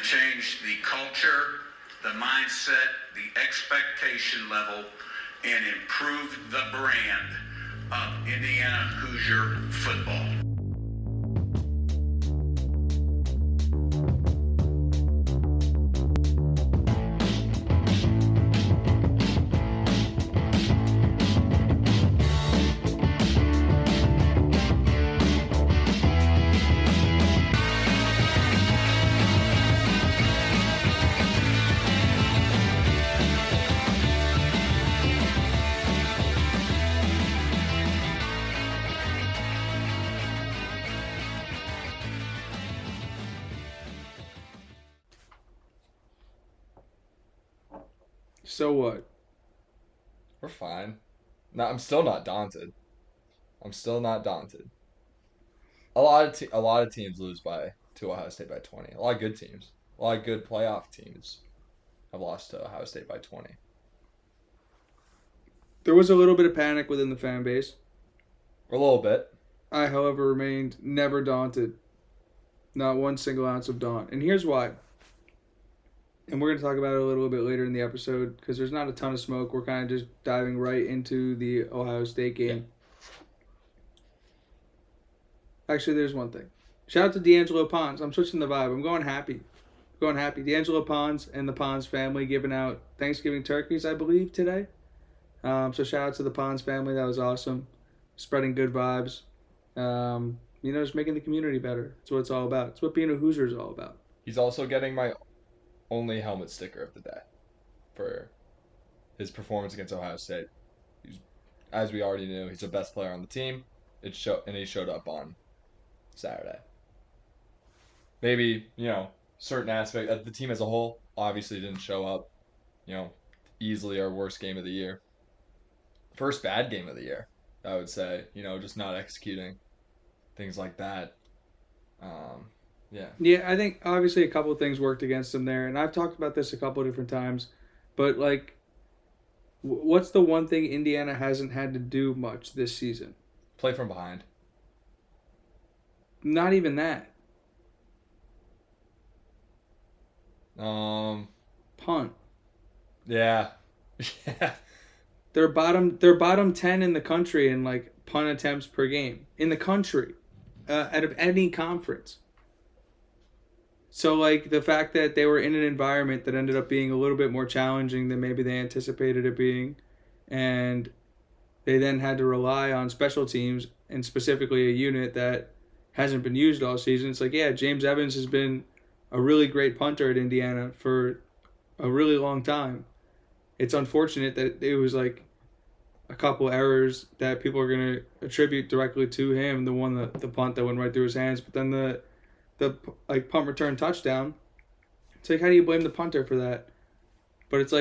change the culture, the mindset, the expectation level, and improve the brand of Indiana Hoosier football. So what? We're fine. No, I'm still not daunted. I'm still not daunted. A lot of teams lose to Ohio State by 20. A lot of good teams. A lot of good playoff teams have lost to Ohio State by 20. There was a little bit of panic within the fan base. A little bit. I, however, remained never daunted. Not one single ounce of daunt. And here's why. And we're going to talk about it a little bit later in the episode because there's not a ton of smoke. We're kind of just diving right into the Ohio State game. Yeah. Actually, there's one thing. Shout out to D'Angelo Pons. I'm switching the vibe. I'm going happy. D'Angelo Pons and the Pons family giving out Thanksgiving turkeys, I believe, today. So shout out to the Pons family. That was awesome. Spreading good vibes. Just making the community better. That's what it's all about. It's what being a Hoosier is all about. He's also getting my only helmet sticker of the day for his performance against Ohio State. As we already knew, he's the best player on the team. And he showed up on Saturday. Maybe, certain aspect of the team as a whole obviously didn't show up. Easily our worst game of the year. First bad game of the year, I would say. Just not executing. Things like that. Yeah. Yeah, I think obviously a couple of things worked against him there, and I've talked about this a couple of different times, but what's the one thing Indiana hasn't had to do much this season? Play from behind. Not even that. Punt. Yeah. Yeah. They're bottom 10 in the country in punt attempts per game in the country, out of any conference. So, the fact that they were in an environment that ended up being a little bit more challenging than maybe they anticipated it being, and they then had to rely on special teams, and specifically a unit that hasn't been used all season. It's James Evans has been a really great punter at Indiana for a really long time. It's unfortunate that it was a couple errors that people are going to attribute directly to him, the punt that went right through his hands, but then the punt return touchdown. It's how do you blame the punter for that? But it's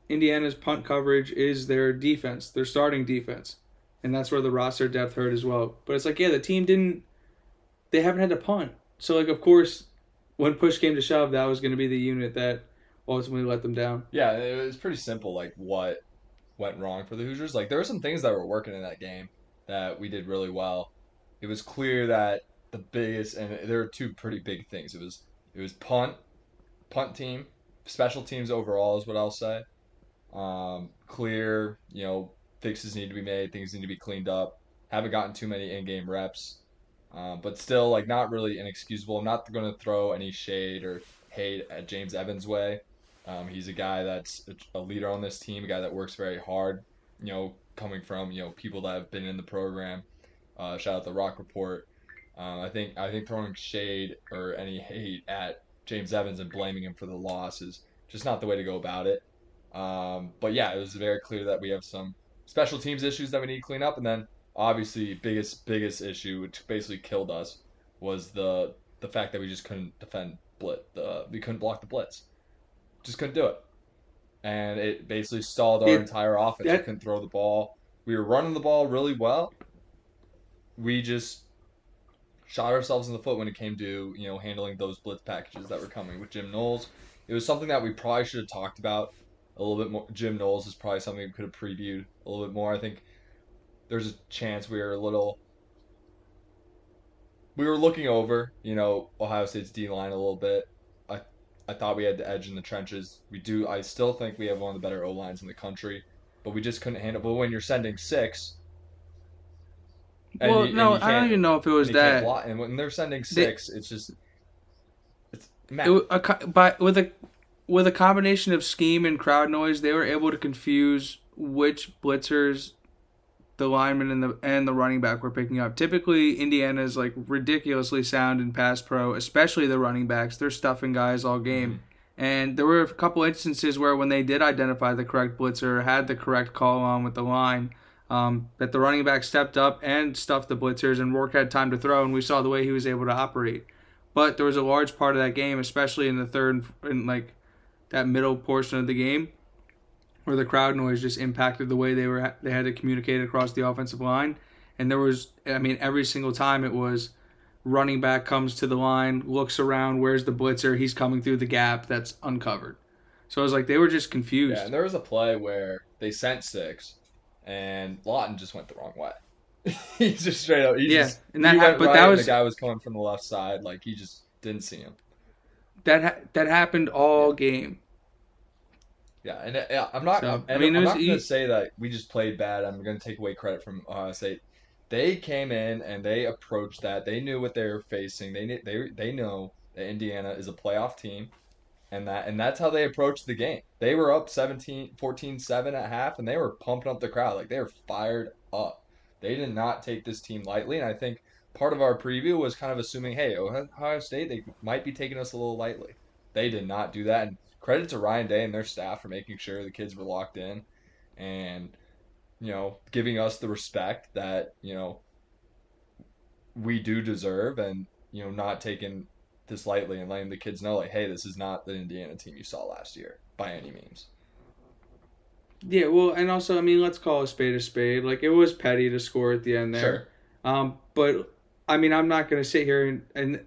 Indiana's punt coverage is their defense, their starting defense. And that's where the roster depth hurt as well. But it's the team they haven't had to punt. So of course, when push came to shove, that was going to be the unit that ultimately let them down. Yeah, it was pretty simple what went wrong for the Hoosiers. There were some things that were working in that game that we did really well. It was clear that the biggest, and there are two pretty big things. It was punt team, special teams overall is what I'll say. Clear, fixes need to be made, things need to be cleaned up. Haven't gotten too many in-game reps, but still not really inexcusable. I'm not going to throw any shade or hate at James Evans' way. He's a guy that's a leader on this team, a guy that works very hard. Coming from people that have been in the program. Shout out the Rock Report. I think throwing shade or any hate at James Evans and blaming him for the loss is just not the way to go about it. But yeah, it was very clear that we have some special teams issues that we need to clean up, and then obviously biggest issue, which basically killed us, was the fact that we just couldn't defend we couldn't block the blitz. Just couldn't do it. And it basically stalled our entire offense. We couldn't throw the ball. We were running the ball really well. We just shot ourselves in the foot when it came to, handling those blitz packages that were coming with Jim Knowles. It was something that we probably should have talked about a little bit more. Jim Knowles is probably something we could have previewed a little bit more. I think there's a chance we were looking over, Ohio State's D-line a little bit. I thought we had the edge in the trenches. We do. I still think we have one of the better O lines in the country, but we just couldn't handle. But when you're sending six and Well, no, I don't even know if it was you can't that. block, and when they're sending They, six, it's it, math. with a combination of scheme and crowd noise, they were able to confuse which blitzers the lineman and the running back were picking up. Typically, Indiana's like ridiculously sound in pass pro, especially the running backs. They're stuffing guys all Mm-hmm. game. And there were a couple instances where when they did identify the correct blitzer, had the correct call on with the line, that the running back stepped up and stuffed the blitzers, and Rourke had time to throw, and we saw the way he was able to operate. But there was a large part of that game, especially in the third, in like that middle portion of the game, where the crowd noise just impacted the way they had to communicate across the offensive line. And there was, I mean, every single time it was running back comes to the line, looks around, where's the blitzer? He's coming through the gap that's uncovered. So it was like they were just confused. Yeah, and there was a play where they sent six, and Lawton just went the wrong way. He just straight up. Yeah, and He went but right, that and the was guy was coming from the left side. Like he just didn't see him. that happened all Yeah. game. Yeah, and yeah, I'm not. So And I mean, I'm not going to say that we just played bad. I'm going to take away credit from Ohio State. They came in and they approached that. They knew what they were facing. They know that Indiana is a playoff team, and that's how they approached the game. They were up 14-7 at half, and they were pumping up the crowd. Like they were fired up. They did not take this team lightly, and I think part of our preview was kind of assuming, hey, Ohio State, they might be taking us a little lightly. They did not do that, and credit to Ryan Day and their staff for making sure the kids were locked in and, giving us the respect that, we do deserve and, not taking this lightly and letting the kids know, like, hey, this is not the Indiana team you saw last year by any means. Yeah, well, and also, I mean, let's call a spade a spade. Like, it was petty to score at the end there. Sure. But, I mean, I'm not going to sit here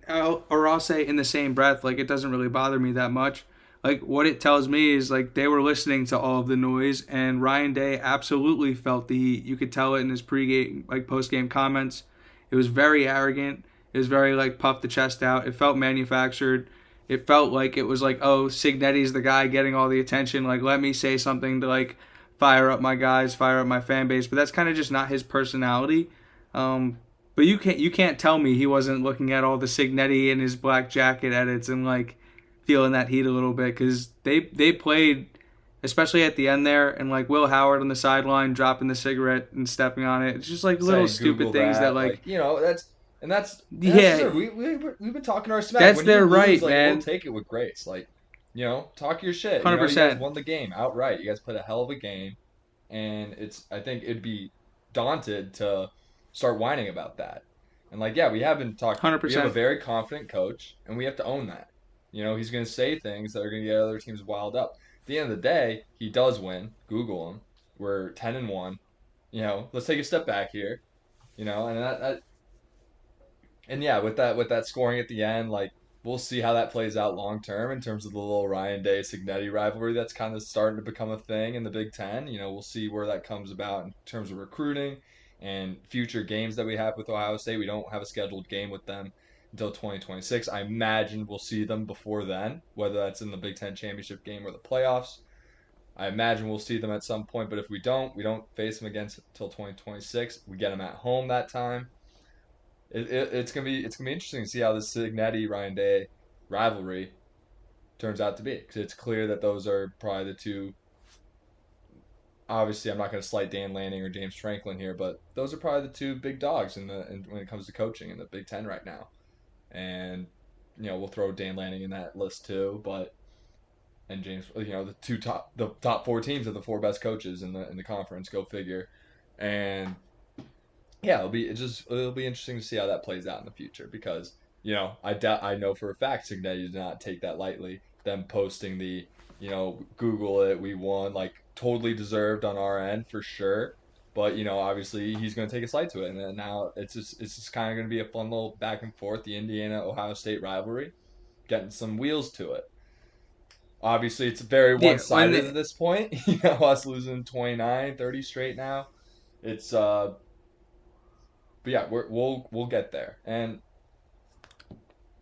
I'll say in the same breath, like, it doesn't really bother me that much. Like, what it tells me is, like, they were listening to all of the noise, and Ryan Day absolutely felt the heat. You could tell it in his pregame, like, postgame comments. It was very arrogant. It was very, like, puffed the chest out. It felt manufactured. It felt like it was like, oh, Cignetti's the guy getting all the attention. Like, let me say something to, like, fire up my guys, fire up my fan base. But that's kind of just not his personality. But you can't tell me he wasn't looking at all the Cygnetti and his black jacket edits and, like, feeling that heat a little bit. Because they played, especially at the end there, and, like, Will Howard on the sideline dropping the cigarette and stepping on it. It's just, like, little Saying stupid Google things that like that's and that's yeah. true. We've been talking our smack. That's When their you lose, right, like, man. we'll take it with grace. Like, talk your shit. You 100%. guys won the game outright. You guys played a hell of a game, and I think it'd be daunted to start whining about that. And like, yeah, we have been talking. 100%. We have a very confident coach, and we have to own that. He's going to say things that are going to get other teams wild up. At the end of the day, he does win. Google him. We're 10-1. Let's take a step back here. And yeah, with that scoring at the end, like we'll see how that plays out long term in terms of the little Ryan Day Cignetti rivalry that's kind of starting to become a thing in the Big Ten. We'll see where that comes about in terms of recruiting and future games that we have with Ohio State. We don't have a scheduled game with them until 2026. I imagine we'll see them before then, whether that's in the Big Ten championship game or the playoffs. I imagine we'll see them at some point, but if we don't face them again until 2026. We get them at home that time. It's gonna be interesting to see how this Cignetti Ryan Day rivalry turns out to be, because it's clear that those are probably the two. Obviously, I'm not going to slight Dan Lanning or James Franklin here, but those are probably the two big dogs when it comes to coaching in the Big Ten right now. And we'll throw Dan Lanning in that list too, and James, the top four teams are the four best coaches in the conference. Go figure. And yeah, it'll be interesting to see how that plays out in the future, because I know for a fact Cignetti did not take that lightly. Them posting the Google it, we won, like totally deserved on our end for sure. But obviously he's going to take a slight to it, and then now it's just kind of going to be a fun little back and forth, the Indiana Ohio State rivalry, getting some wheels to it. Obviously, it's very one-sided at this point. Us losing 29, 30 straight now. It's but yeah, we'll get there. And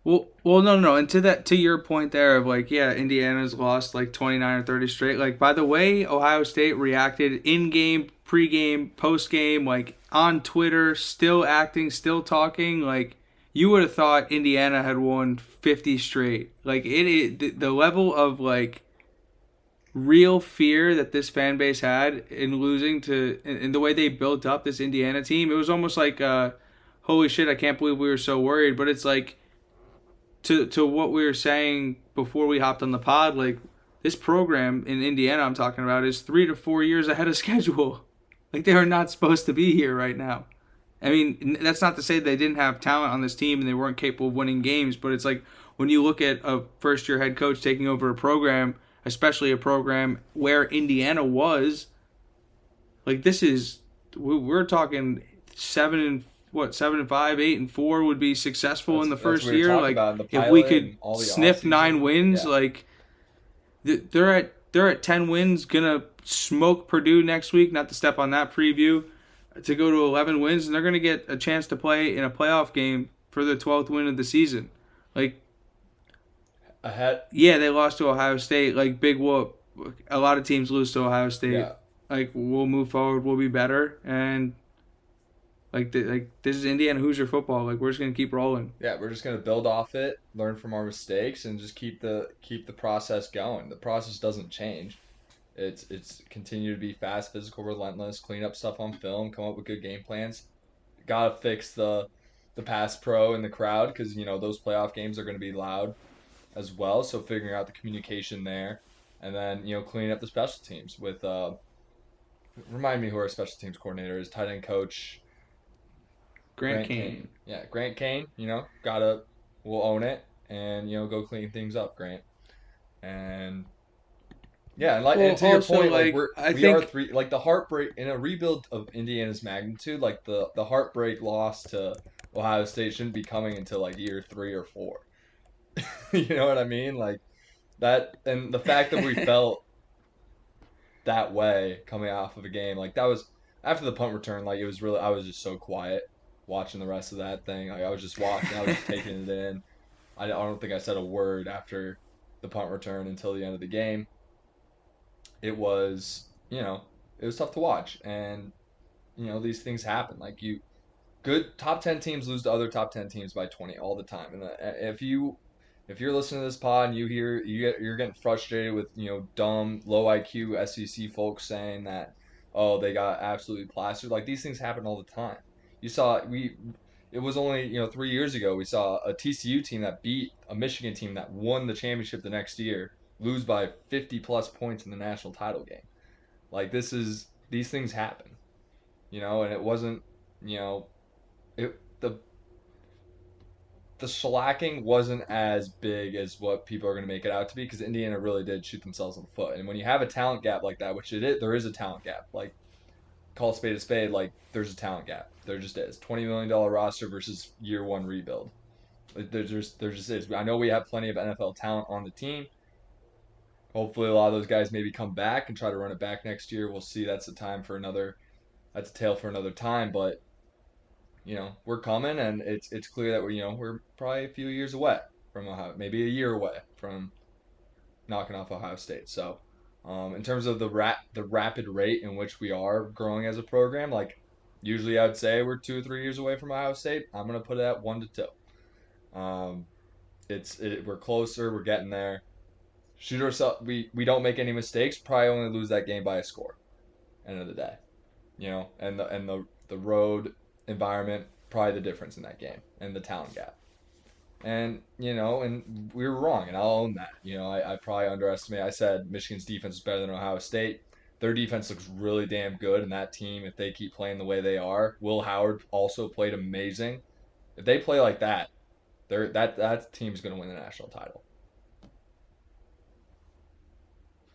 No. And to your point there of like, yeah, Indiana's lost like 29 or 30 straight. Like, by the way, Ohio State reacted in game, pre-game, post-game, like on Twitter, still acting, still talking. Like, you would have thought Indiana had won 50 straight. Like, the level of like real fear that this fan base had in losing to, in the way they built up this Indiana team, it was almost like, holy shit, I can't believe we were so worried. But it's like, to what we were saying before we hopped on the pod, like this program in Indiana I'm talking about is 3 to 4 years ahead of schedule. Like they are not supposed to be here right now. I mean, that's not to say they didn't have talent on this team and they weren't capable of winning games, but it's like when you look at a first-year head coach taking over a program, especially a program where Indiana was, like this is, we're talking 7-5, 8-4 would be successful in the first what we were year. talking Like about in the if we pilot could and all the sniff offseason. 9 wins, Yeah. like they're at 10 wins, gonna smoke Purdue next week. Not to step on that preview, to go to 11 wins, and they're gonna get a chance to play in a playoff game for the 12th win of the season. Like, Ahead. yeah, they lost to Ohio State. Like, big whoop. A lot of teams lose to Ohio State. Yeah. Like, we'll move forward. We'll be better. And like this is Indiana Hoosier football. Like, we're just gonna keep rolling. Yeah, we're just gonna build off it, learn from our mistakes, and just keep the process going. The process doesn't change. It's continue to be fast, physical, relentless, clean up stuff on film, come up with good game plans. Gotta fix the pass pro in the crowd because those playoff games are gonna be loud as well. So figuring out the communication there, and then cleaning up the special teams with remind me who our special teams coordinator is, tight end coach. Grant Kane. Yeah, Grant Kane, we'll own it and, go clean things up, Grant. And yeah, and to your also, point, like, we are three, like the heartbreak in a rebuild of Indiana's magnitude, like the heartbreak loss to Ohio State shouldn't be coming until like year 3 or 4. You know what I mean? Like that, and the fact that we felt that way coming off of a game, like that was after the punt return, like it was really, I was just so quiet watching the rest of that thing. Like I was just watching, I was just taking it in. I don't think I said a word after the punt return until the end of the game. It was, it was tough to watch, and these things happen. Like good top 10 teams lose to other top 10 teams by 20 all the time. And if you're listening to this pod and you're getting frustrated with dumb low IQ SEC folks saying that, oh, they got absolutely plastered, like these things happen all the time. You saw it was only 3 years ago we saw a TCU team that beat a Michigan team that won the championship the next year lose by 50 plus points in the national title game. Like these things happen, and it wasn't the shellacking wasn't as big as what people are going to make it out to be, because Indiana really did shoot themselves in the foot. And when you have a talent gap like that, which there is a talent gap, like call a spade, like there's a talent gap. There just is. $20 million roster versus year 1 rebuild. There just is. I know we have plenty of NFL talent on the team. Hopefully a lot of those guys maybe come back and try to run it back next year. We'll see. That's a tale for another time, but we're coming, and it's clear that we're probably a few years away from Ohio, maybe a year away from knocking off Ohio State. So, in terms of the rapid rate in which we are growing as a program, like usually I'd say we're 2 or 3 years away from Ohio State. I'm gonna put it at 1 to 2. We're closer. We're getting there. Shoot ourselves. We don't make any mistakes. Probably only lose that game by a score. End of the day, and the road environment, probably the difference in that game, and the talent gap. And and we were wrong, and I'll own that. I probably underestimated. I said Michigan's defense is better than Ohio State. Their defense looks really damn good, and that team, if they keep playing the way they are, Will Howard also played amazing. If they play like that, that team's going to win the national title.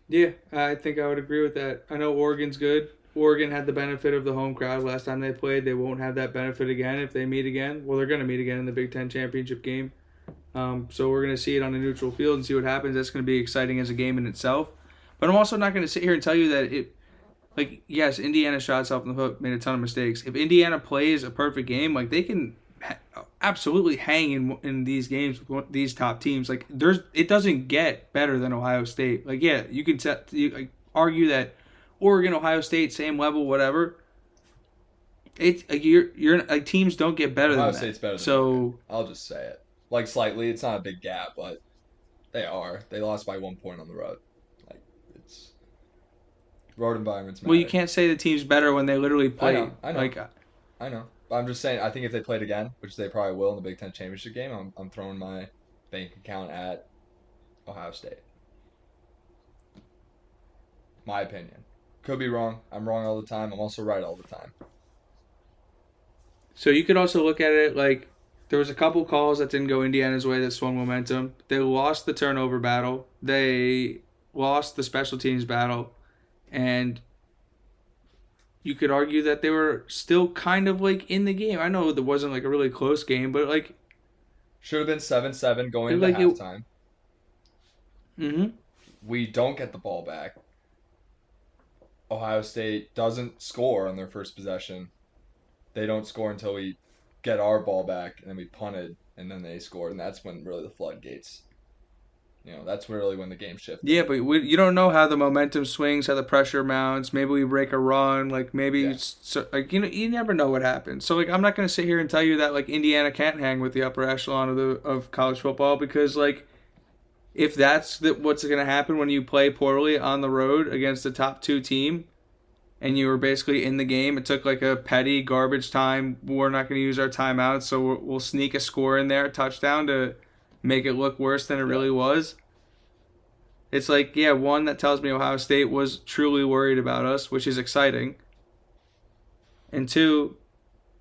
Yeah, I think I would agree with that. I know Oregon's good. Oregon had the benefit of the home crowd last time they played. They won't have that benefit again if they meet again. Well, they're going to meet again in the Big Ten championship game. So we're going to see it on a neutral field and see what happens. That's going to be exciting as a game in itself. But I'm also not going to sit here and tell you that yes, Indiana shot itself in the foot, made a ton of mistakes. If Indiana plays a perfect game, like they can absolutely hang in these games with these top teams. Like it doesn't get better than Ohio State. Like yeah, you can argue that Oregon, Ohio State, same level, whatever. It's like you're like teams don't get better Ohio than State's that. better than Oregon. So I'll just say it. Like slightly, it's not a big gap, but they are. They lost by 1 point on the road. Like it's road environments matter. well, you can't say the team's better when they literally played. I know. Like I know. But I'm just saying, I think if they played again, which they probably will in the Big Ten championship game, I'm throwing my bank account at Ohio State. My opinion. Could be wrong. I'm wrong all the time. I'm also right all the time. so, you could also look at it like there was a couple calls that didn't go Indiana's way that swung momentum. They lost the turnover battle. They lost the special teams battle, and you could argue that they were still kind of like in the game. I know there wasn't like a really close game, but like Should have been 7-7 going into like halftime. mm-hmm. We don't get the ball back. Ohio State doesn't score on their first possession. They don't score until we get our ball back, and then we punted, and then they scored, and that's when really the floodgates. That's really when the game shifted. Yeah, but you don't know how the momentum swings, how the pressure mounts. Maybe we break a run, like maybe Yeah. you never know what happens. So like I'm not going to sit here and tell you that like Indiana can't hang with the upper echelon of college football because like if that's what's going to happen when you play poorly on the road against the top 2 team and you were basically in the game, it took like a petty garbage time. We're not going to use our timeouts, so we'll sneak a score in there, a touchdown to make it look worse than it really was. It's like, yeah, one that tells me Ohio State was truly worried about us, which is exciting. And 2,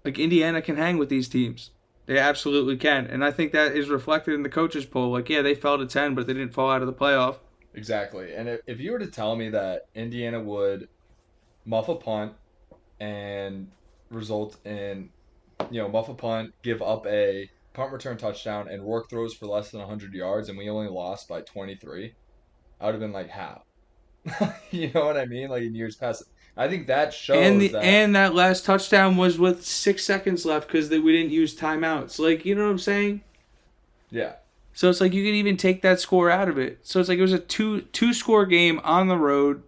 like Indiana can hang with these teams. They absolutely can. And I think that is reflected in the coaches poll. Like, yeah, they fell to 10, but they didn't fall out of the playoff. Exactly. And if you were to tell me that Indiana would muff a punt and result in, muff a punt, give up a punt return touchdown, and work throws for less than 100 yards, and we only lost by 23, I would have been like, how? You know what I mean? Like in years past. I think that shows that. And that last touchdown was with 6 seconds left because we didn't use timeouts. Like, you know what I'm saying? Yeah. So it's like you can even take that score out of it. So it's like it was a two-score game on the road,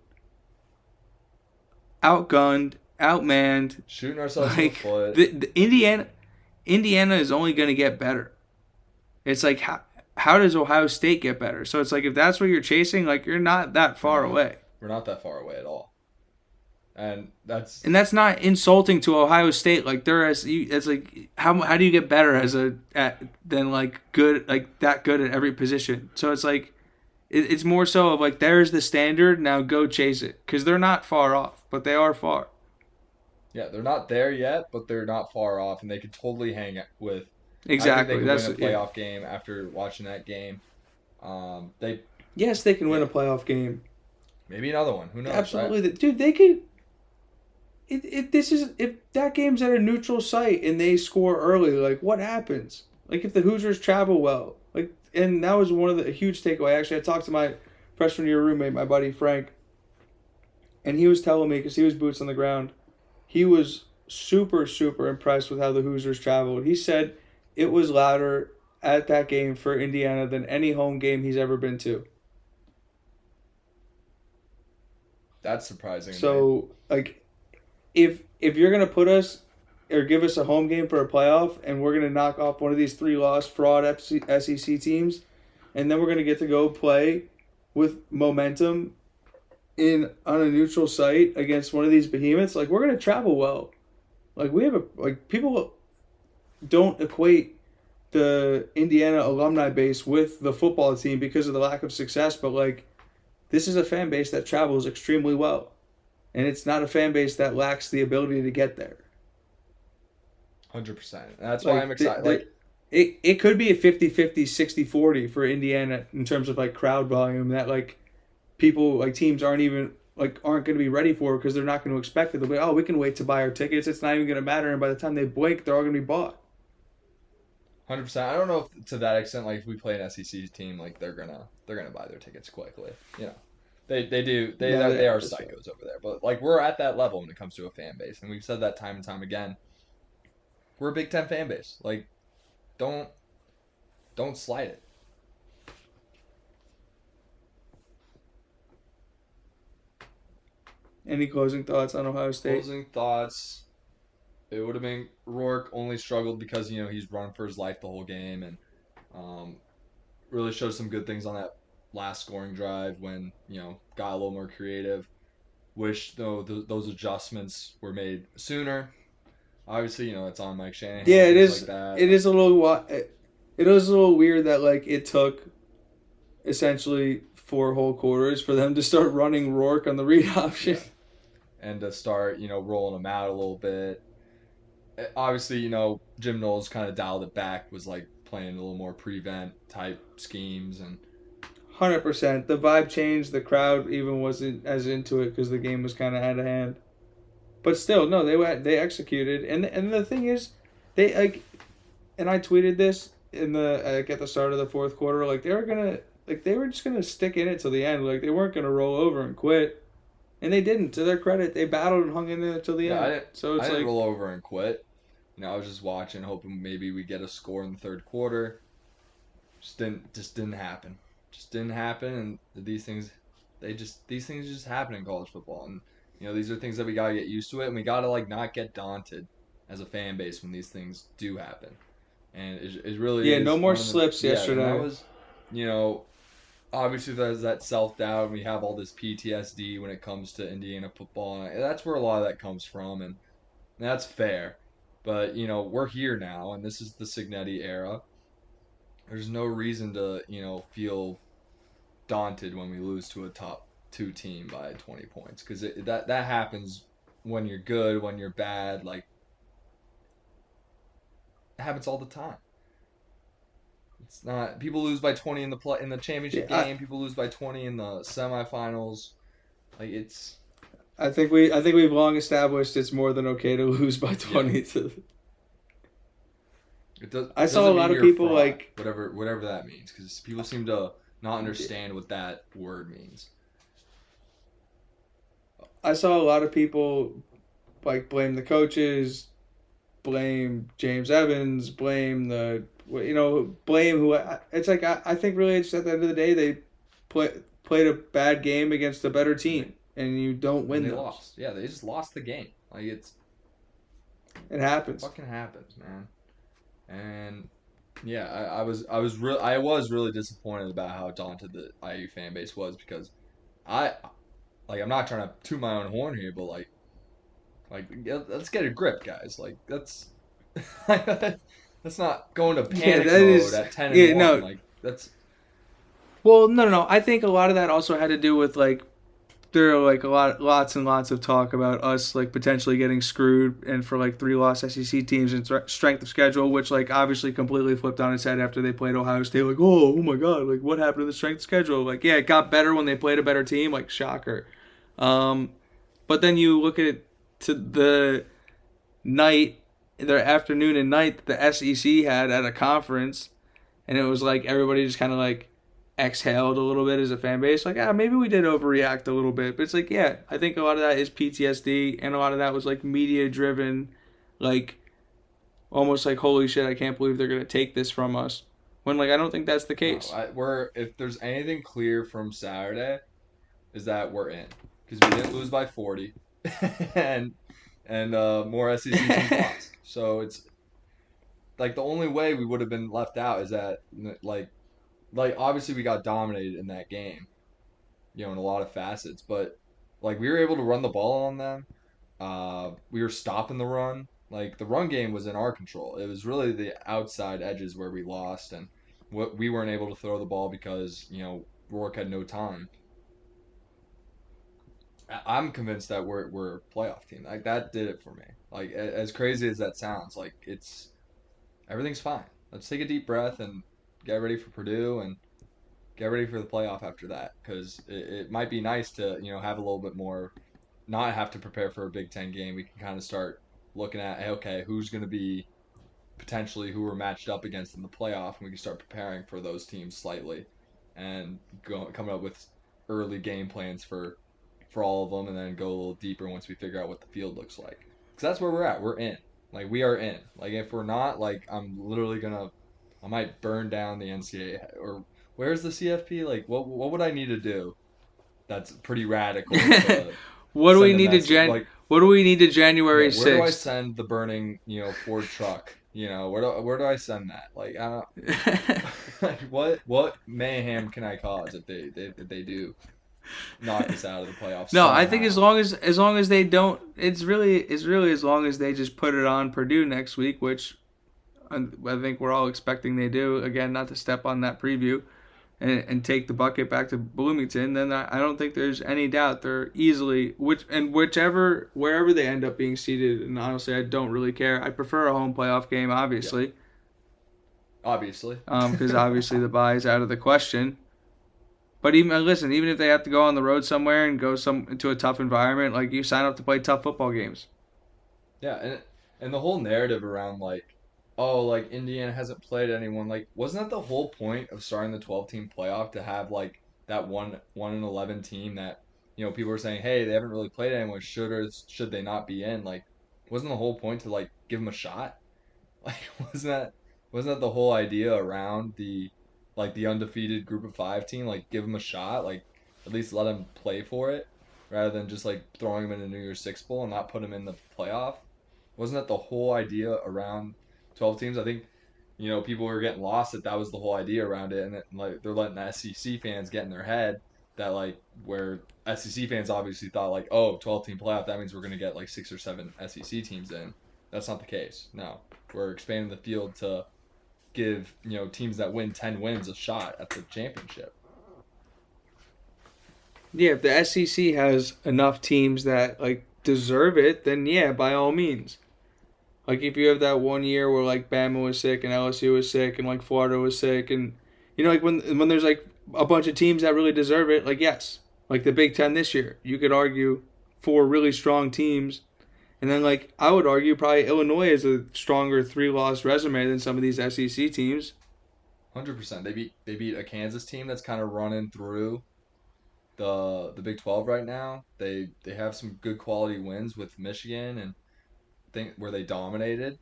outgunned, outmanned. Shooting ourselves in the foot. The Indiana is only going to get better. It's like how does Ohio State get better? So it's like if that's what you're chasing, like you're not that far away. We're not that far away at all. And that's not insulting to Ohio State. Like it's like how do you get better than like good like that good at every position? So it's like it's more so of like there's the standard, now go chase it because they're not far off, but they are far. Yeah, they're not there yet, but they're not far off, and they could totally hang with. Exactly, I think they could win a playoff game after watching that game. They can win a playoff game. Maybe another one. Who knows? Absolutely, right? Dude. They could. If that game's at a neutral site and they score early, like what happens? Like if the Hoosiers travel well, like and that was one of a huge takeaway. Actually, I talked to my freshman year roommate, my buddy Frank, and he was telling me because he was boots on the ground, he was super impressed with how the Hoosiers traveled. He said it was louder at that game for Indiana than any home game he's ever been to. That's surprising. So like. If you're gonna put us or give us a home game for a playoff, and we're gonna knock off one of these 3-loss fraud SEC teams, and then we're gonna get to go play with momentum on a neutral site against one of these behemoths, like we're gonna travel well. Like we have people don't equate the Indiana alumni base with the football team because of the lack of success, but like this is a fan base that travels extremely well. And it's not a fan base that lacks the ability to get there. 100%. That's why I'm excited. It could be a 50-50, 60-40 for Indiana in terms of like crowd volume that like people like teams aren't going to be ready for because they're not going to expect it. They'll be like, oh, we can wait to buy our tickets. It's not even going to matter. And by the time they blink, they're all going to be bought. 100%. I don't know if to that extent, like if we play an SEC team, like they're gonna buy their tickets quickly. They do. They are psychos over there. But like we're at that level when it comes to a fan base, and we've said that time and time again. We're a Big Ten fan base. Like don't slight it. Any closing thoughts on Ohio State? Closing thoughts. It would have been Rourke only struggled because he's run for his life the whole game and um, really showed some good things on that last scoring drive when got a little more creative. Wish though those adjustments were made sooner. Obviously, it's on Mike Shanahan, Yeah, it things is. like that. It is a little. It is a little weird that like it took essentially 4 whole quarters for them to start running Rourke on the read option. Yeah. And to start rolling them out a little bit. Obviously, Jim Knowles kind of dialed it back, was like playing a little more prevent type schemes and 100%. The vibe changed. The crowd even wasn't as into it because the game was kind of out of hand. But still, no, they executed, and the thing is, they like, and I tweeted this in the at the start of the fourth quarter, like they were just gonna stick in it till the end, like they weren't gonna roll over and quit, and they didn't. To their credit, they battled and hung in there till the end. I didn't roll over and quit. I was just watching, hoping maybe we get a score in the third quarter. Just didn't happen. Just didn't happen, and these things just happen in college football, and these are things that we gotta get used to it, and we gotta like not get daunted as a fan base when these things do happen, and it really is no more slips yesterday. And that was, obviously there's that self doubt, and we have all this PTSD when it comes to Indiana football, and that's where a lot of that comes from, and that's fair, but we're here now, and this is the Cygnar era. There's no reason to feel daunted when we lose to a top 2 team by 20 points because that happens when you're good, when you're bad. Like it happens all the time. It's not people lose by 20 in the championship game. People lose by 20 in the semifinals. Like it's. I think we've long established it's more than okay to lose by 20 yeah. to. I saw a lot of people like whatever that means because people seem to not understand what that word means. I saw a lot of people like blame the coaches, blame James Evans, blame blame who. It's like I think really it's at the end of the day they played a bad game against a better team and you don't win. They lost. Yeah, they just lost the game. Like it happens. It fucking happens, man. And yeah, I was really disappointed about how daunted the IU fan base was because I'm not trying to toot my own horn here, but like let's get a grip, guys. Like that's that's not going to panic mode at 10 and 1. No. Like that's. Well, no. I think a lot of that also had to do with like there are like lots and lots of talk about us like potentially getting screwed and for like 3-loss SEC teams and strength of schedule, which like obviously completely flipped on its head after they played Ohio State. Like, oh my God, like what happened to the strength of schedule? Like, yeah, it got better when they played a better team. Like, shocker. But then you look at it to the afternoon and night that the SEC had at a conference, and it was like everybody just kind of like exhaled a little bit as a fan base, like maybe we did overreact a little bit, but it's like I think a lot of that is PTSD and a lot of that was like media driven, like almost like holy shit I can't believe they're gonna take this from us when like I don't think that's the case. No, if there's anything clear from Saturday is that we're in because we didn't lose by 40 and more SEC teams lost, so it's like the only way we would have been left out is that like obviously we got dominated in that game, in a lot of facets, but like we were able to run the ball on them. We were stopping the run. Like the run game was in our control. It was really the outside edges where we lost, and we weren't able to throw the ball because Rourke had no time. I'm convinced that we're a playoff team. Like that did it for me. Like as crazy as that sounds, like everything's fine. Let's take a deep breath and get ready for Purdue and get ready for the playoff after that because it might be nice to have a little bit more, not have to prepare for a Big Ten game. We can kind of start looking at, hey, okay, who's going to be potentially who we're matched up against in the playoff, and we can start preparing for those teams slightly and coming up with early game plans for all of them, and then go a little deeper once we figure out what the field looks like. Because that's where we're at. We're in. Like we are in. Like if we're not, like I'm literally gonna I might burn down the NCAA. Or where's the CFP? Like, what would I need to do that's pretty radical to What do we send a need to message? Like, What do we need to yeah, January where do I 6th? send the burning, Ford truck? Where do I send that? Like, I don't. Like, what mayhem can I cause if they do knock us out of the playoffs No, I think somehow? as long as they don't, it's really as long as they just put it on Purdue next week, which I think we're all expecting they do. Again, not to step on that preview, and take the bucket back to Bloomington. Then I don't think there's any doubt they're easily wherever they end up being seated. And honestly, I don't really care. I prefer a home playoff game, Yeah, obviously, obviously. because obviously the bye is out of the question. But even if they have to go on the road somewhere and go into a tough environment, like you sign up to play tough football games. Yeah, and the whole narrative around like, oh, like Indiana hasn't played anyone. Like, wasn't that the whole point of starting the 12-team playoff to have like that one and 11 team that people were saying, hey, they haven't really played anyone. Should they not be in? Like, wasn't the whole point to like give them a shot? Like, wasn't that the whole idea around the undefeated group of five team? Like, give them a shot. Like, at least let them play for it, rather than just like throwing them in a New Year's Six bowl and not put them in the playoff. Wasn't that the whole idea around 12 teams? I think people were getting lost that was the whole idea around it, and like they're letting the SEC fans get in their head that like where SEC fans obviously thought like, oh, 12-team playoff, that means we're gonna get like 6 or 7 SEC teams in. That's not the case. No, we're expanding the field to give teams that win 10 wins a shot at the championship. Yeah, if the SEC has enough teams that like deserve it, then yeah, by all means. Like if you have that one year where like Bama was sick and LSU was sick and like Florida was sick and like when there's like a bunch of teams that really deserve it, like yes, like the Big Ten this year, you could argue 4 really strong teams, and then like I would argue probably Illinois is a stronger 3-loss resume than some of these SEC teams. 100%. They beat a Kansas team that's kind of running through the Big 12 right now. They have some good quality wins with Michigan and think where they dominated.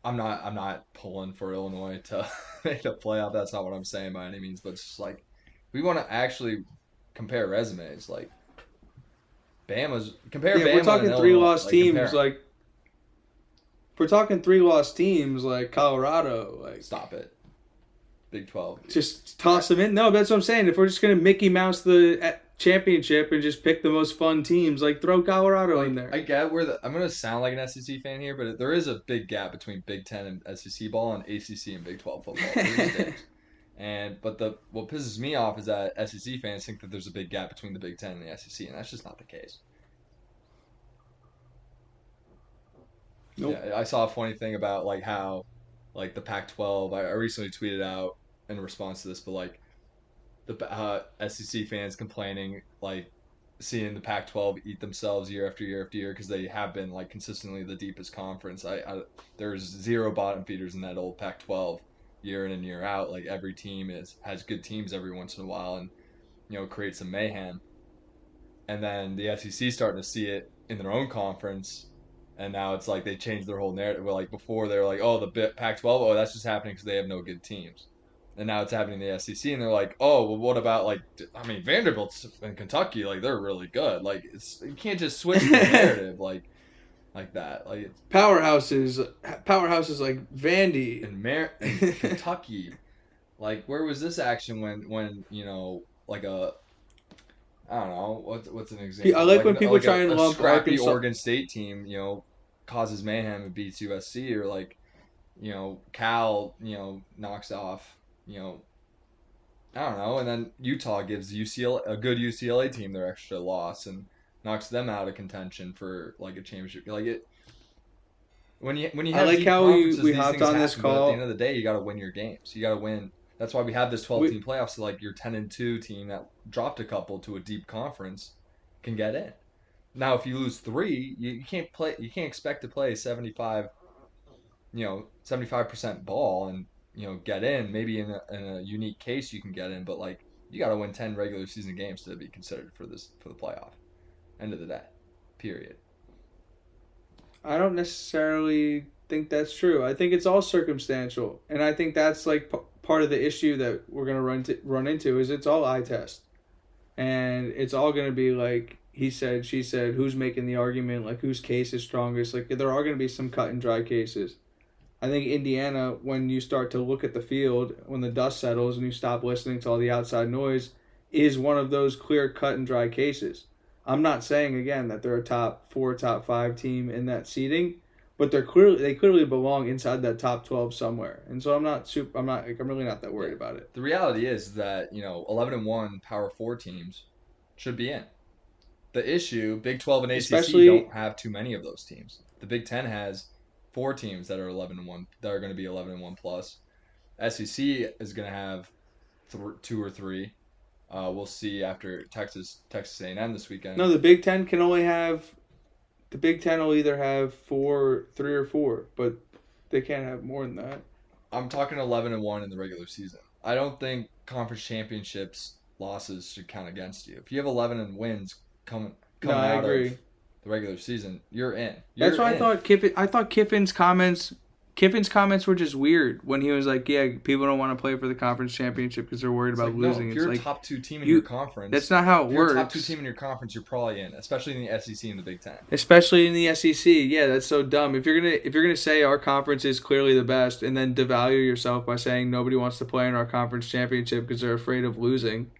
I'm not pulling for Illinois to make a playoff. That's not what I'm saying by any means. But it's just like we want to actually compare resumes. Like compare Yeah, if we're Bama and talking three Illinois. loss Like teams, compare 'em. like if we're talking 3-loss teams like Colorado, like Stop it. Big 12. just toss them in. No, that's what I'm saying. If we're just gonna Mickey Mouse the championship and just pick the most fun teams, like throw Colorado in there. I get I'm gonna sound like an SEC fan here, but there is a big gap between Big Ten and SEC ball and ACC and Big 12 football. There is. But what pisses me off is that SEC fans think that there's a big gap between the Big Ten and the SEC, and that's just not the case. Nope. Yeah, I saw a funny thing about like how like the Pac-12. I recently tweeted out in response to this, but like the SEC fans complaining like seeing the Pac-12 eat themselves year after year after year because they have been like consistently the deepest conference. There's zero bottom feeders in that old Pac-12 year in and year out. Like every team has good teams every once in a while and create some mayhem. And then the SEC starting to see it in their own conference. And now it's like they changed their whole narrative. Well, like before they were like, oh, the Pac-12, oh, that's just happening because they have no good teams. And now it's happening in the SEC, and they're like, oh, well, what about like, I mean, Vanderbilt and Kentucky, like they're really good. Like you can't just switch the narrative like that. Like Powerhouses like Vandy. and Kentucky, like where was this action when like I don't know what's an example. I like when people try and lump scrappy Arkansas. Oregon State team, causes mayhem and beats USC, or like Cal knocks off I don't know, and then Utah gives a good UCLA team their extra loss and knocks them out of contention for like a championship. Like it when you I have like deep how conferences, we these hopped things on this happen, but at call. the end of the day, you got to win your games. You got to win. That's why we have this 12-team playoff. So like your 10-2 team that dropped a couple to a deep conference can get in. Now, if you lose 3, you can't play. You can't expect to play 75% ball and get in. Maybe in a unique case you can get in, but like you got to win 10 regular season games to be considered for the playoff. End of the day, period. I don't necessarily think that's true. I think it's all circumstantial, and I think that's like part of the issue that we're gonna run into is it's all eye test, and it's all gonna be like he said, she said, who's making the argument, like whose case is strongest. Like there are gonna be some cut and dry cases. I think Indiana, when you start to look at the field, when the dust settles and you stop listening to all the outside noise, is one of those clear cut and dry cases. I'm not saying again that they're a top 4, top 5 team in that seeding, but they clearly belong inside that top 12 somewhere. And so I'm really not that worried about it. The reality is that 11-1 Power 4 teams should be in. The issue, Big 12 and ACC Especially, don't have too many of those teams. The Big 10 has 4 teams that are 11-1 that are going to be 11-1 plus. SEC is going to have 2 or 3. We'll see after Texas A&M this weekend. No, the Big 10 can only have. The Big 10 will either have 3 or 4, but they can't have more than that. I'm talking 11-1 in the regular season. I don't think conference championships losses should count against you. If you have 11 wins coming out of the regular season, you're in. That's why I thought Kiffin's comments were just weird when he was like, yeah, people don't want to play for the conference championship because they're worried about losing. No, if you're a top 2 team in your conference, that's not how it works. If you're a top 2 team in your conference, you're probably in, especially in the SEC and the Big 10. Especially in the SEC, yeah, that's so dumb. If you're gonna say our conference is clearly the best and then devalue yourself by saying nobody wants to play in our conference championship because they're afraid of losing,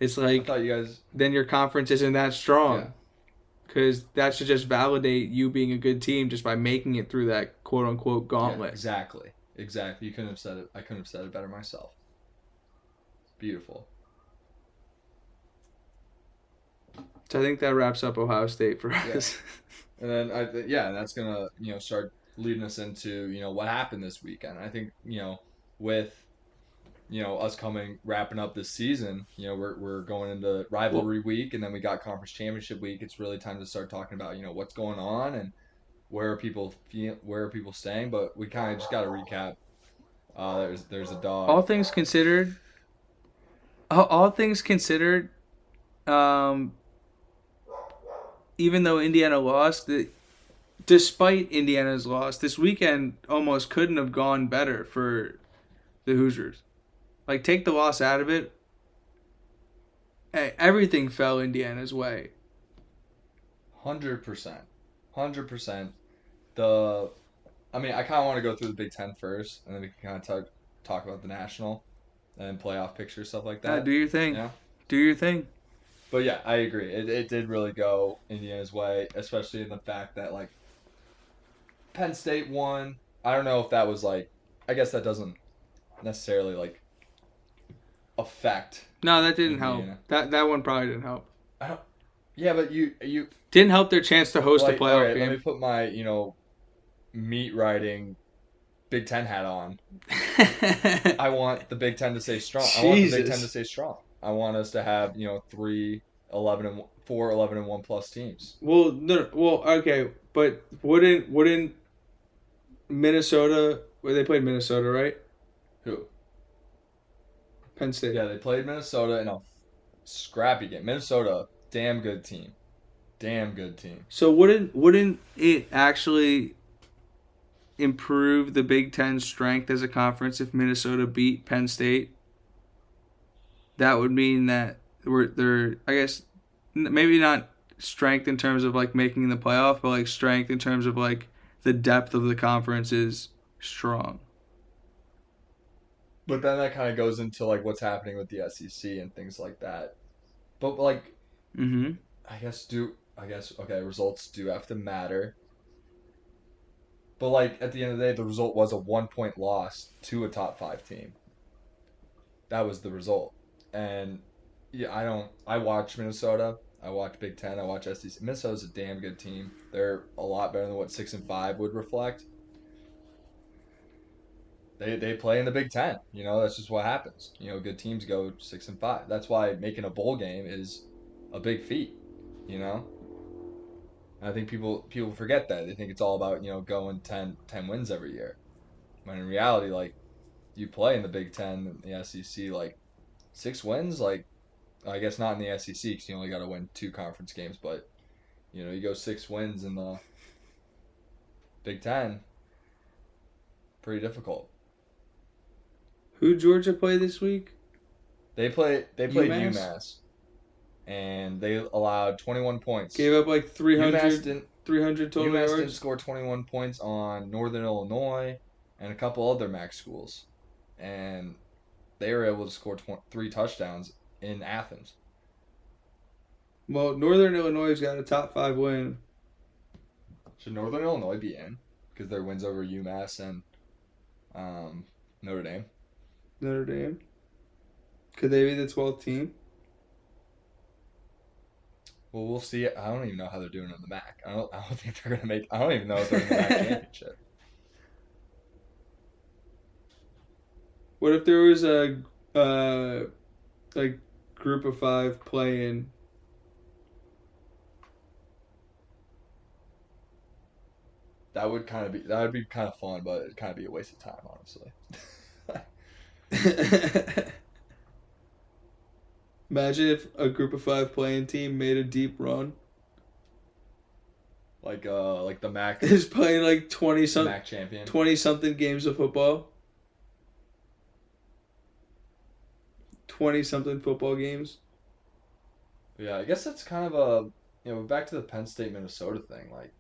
it's like I thought you guys... then your conference isn't that strong. Yeah. Because that should just validate you being a good team just by making it through that quote-unquote gauntlet. Yeah, exactly. You couldn't have said it. I couldn't have said it better myself. Beautiful. So I think that wraps up Ohio State for us. And then, and that's going to, start leading us into, what happened this weekend. I think, with... us wrapping up this season, we're going into rivalry week, and then we got conference championship week. It's really time to start talking about, what's going on and where are people staying. But we kind of just got to recap. There's a dog. All things considered, even though Indiana lost, despite Indiana's loss, this weekend almost couldn't have gone better for the Hoosiers. Like, take the loss out of it, everything fell Indiana's way. 100%. 100%. I kind of want to go through the Big Ten first, and then we can kind of talk about the national and playoff picture, stuff like that. Do your thing. Yeah. Do your thing. But yeah, I agree. It did really go Indiana's way, especially in the fact that, like, Penn State won. I don't know if that was, like, I guess that doesn't necessarily, like, affect. No, that didn't help. That one probably didn't help. Yeah, but you didn't help their chance to host a playoff game. Let me put my meat riding Big Ten hat on. I want the Big Ten to stay strong. Jesus. I want the Big Ten to stay strong. I want us to have 3 11-1 plus teams. Well, no, okay, but wouldn't Minnesota? Well, they played Minnesota, right? Who? Penn State. Yeah, they played Minnesota in a scrappy game. Minnesota, damn good team. So wouldn't it actually improve the Big Ten's strength as a conference if Minnesota beat Penn State? That would mean that they're I guess maybe not strength in terms of like making the playoff, but like strength in terms of like the depth of the conference is strong. But then that kind of goes into like what's happening with the SEC and things like that. But like, I guess okay, results do have to matter. But like at the end of the day, the result was a 1-point loss to a top 5 team. That was the result. And yeah, I watch Minnesota, I watch Big Ten, I watch SEC. Minnesota's a damn good team. They're a lot better than what 6-5 would reflect. They play in the Big Ten. That's just what happens. Good teams go 6-5. That's why making a bowl game is a big feat. I think people forget that. They think it's all about going 10 wins every year. When in reality, like, you play in the Big Ten, the SEC, like 6 wins. Like, I guess not in the SEC because you only got to win 2 conference games. But you go 6 wins in the Big Ten. pretty difficult. Who Georgia play this week? They played UMass? UMass, and they allowed 21 points. Gave up like UMass didn't 300 total UMass didn't yards. score 21 points on Northern Illinois and a couple other MAC schools, and they were able to score 3 touchdowns in Athens. Well, Northern Illinois got a top 5 win. Should Northern Illinois be in because their wins over UMass and Notre Dame? Notre Dame. Could they be the 12th team? Well, we'll see. I don't even know how they're doing in the MAC. I don't think they're gonna make. I don't even know if they're in the MAC championship. What if there was a like group of 5 playing? That would be kind of fun, but it'd kind of be a waste of time, honestly. Imagine if a group of 5 playing team made a deep run. Like the MAC Is playing like MAC champion. 20 something games of football. 20 something football games. Yeah, I guess that's kind of back to the Penn State Minnesota thing. Like,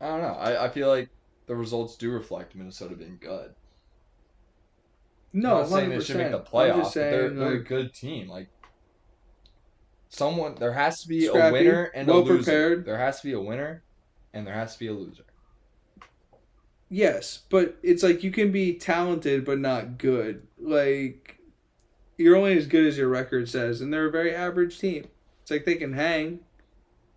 I don't know. I feel like the results do reflect Minnesota being good. No, I'm not saying they 100%. should make the I'm playoffs, just but saying, they're a like, good team. Like, there has to be a scrappy, winner and a well loser. prepared. There has to be a winner, and there has to be a loser. Yes, but it's like you can be talented but not good. Like, you're only as good as your record says, and they're a very average team. It's like they can hang,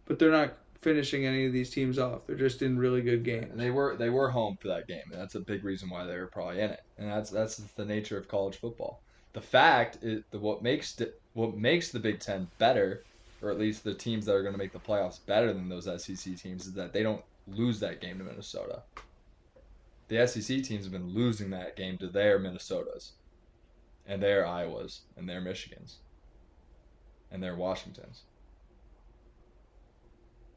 but they're not finishing any of these teams off. They're just in really good games. And they were home for that game, and that's a big reason why they were probably in it. And that's the nature of college football. The fact is what makes the Big Ten better, or at least the teams that are going to make the playoffs better than those SEC teams, is that they don't lose that game to Minnesota. The SEC teams have been losing that game to their Minnesotas, and their Iowas, and their Michigans, and their Washingtons.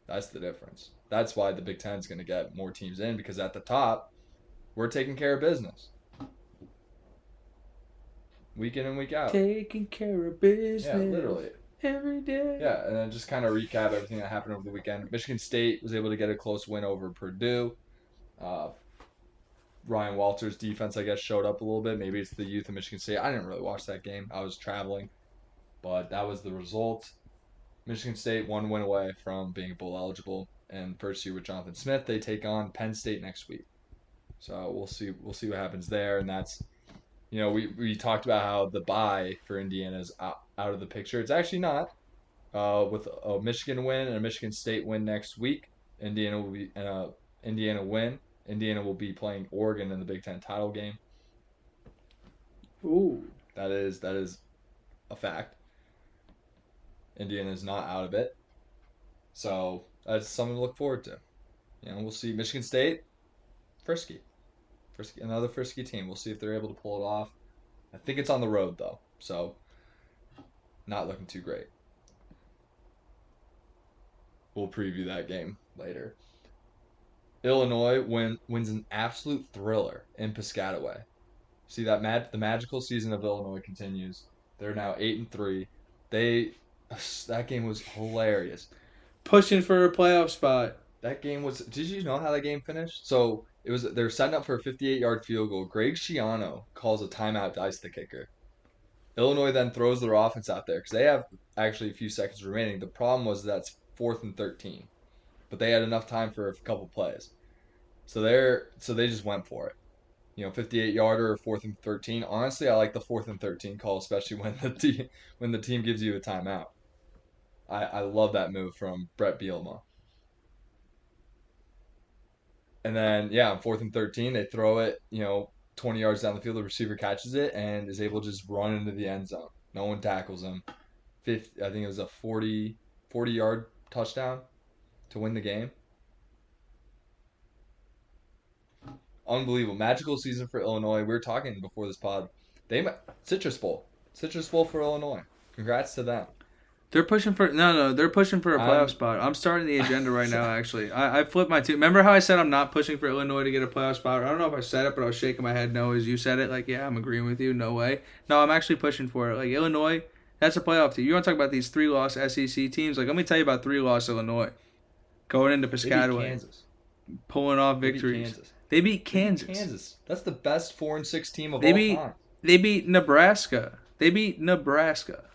That's the difference. That's why the Big Ten is going to get more teams in, because at the top, we're taking care of business. Week in and week out. Taking care of business. Yeah, literally. Every day. Yeah, and then just kind of recap everything that happened over the weekend. Michigan State was able to get a close win over Purdue. Ryan Walters' defense, I guess, showed up a little bit. Maybe it's the youth of Michigan State. I didn't really watch that game. I was traveling. But that was the result. Michigan State 1 win away from being bowl eligible. And first year with Jonathan Smith, they take on Penn State next week. So we'll see what happens there. And that's, we talked about how the bye for Indiana is out of the picture. It's actually not. With a Michigan win and a Michigan State win next week, Indiana win. Indiana will be playing Oregon in the Big Ten title game. Ooh. That is a fact. Indiana is not out of it. So that's something to look forward to. We'll see. Michigan State, frisky, another frisky team. We'll see if they're able to pull it off. I think it's on the road though, so not looking too great. We'll preview that game later. Illinois wins an absolute thriller in Piscataway. See that the magical season of Illinois continues. They're now 8-3. That game was hilarious. Pushing for a playoff spot. That game was. Did you know how that game finished? So they're setting up for a 58-yard field goal. Greg Schiano calls a timeout to ice the kicker. Illinois then throws their offense out there because they have actually a few seconds remaining. The problem was that's 4th and 13, but they had enough time for a couple plays, so they just went for it. 58-yarder or 4th and 13. Honestly, I like the 4th and 13 call, especially when the team gives you a timeout. I love that move from Brett Bielema. And then, on 4th and 13, they throw it, 20 yards down the field. The receiver catches it and is able to just run into the end zone. No one tackles him. I think it was a 40-yard touchdown to win the game. Unbelievable. Magical season for Illinois. We were talking before this pod. Citrus Bowl for Illinois. Congrats to them. They're pushing for they're pushing for a playoff I'm- spot. I'm starting the agenda right now. Actually, I flipped my two. Remember how I said I'm not pushing for Illinois to get a playoff spot? I don't know if I said it, but I was shaking my head no as you said it. Like, yeah, I'm agreeing with you. No way. No, I'm actually pushing for it. Like Illinois, that's a playoff team. You want to talk about these 3-loss SEC teams? Like, let me tell you about 3-loss Illinois going into They beat Piscataway, Kansas. pulling off They beat victories. Kansas. They beat They beat Kansas. Kansas. That's the best 4-6 team of They all beat time. they beat Nebraska. They beat Nebraska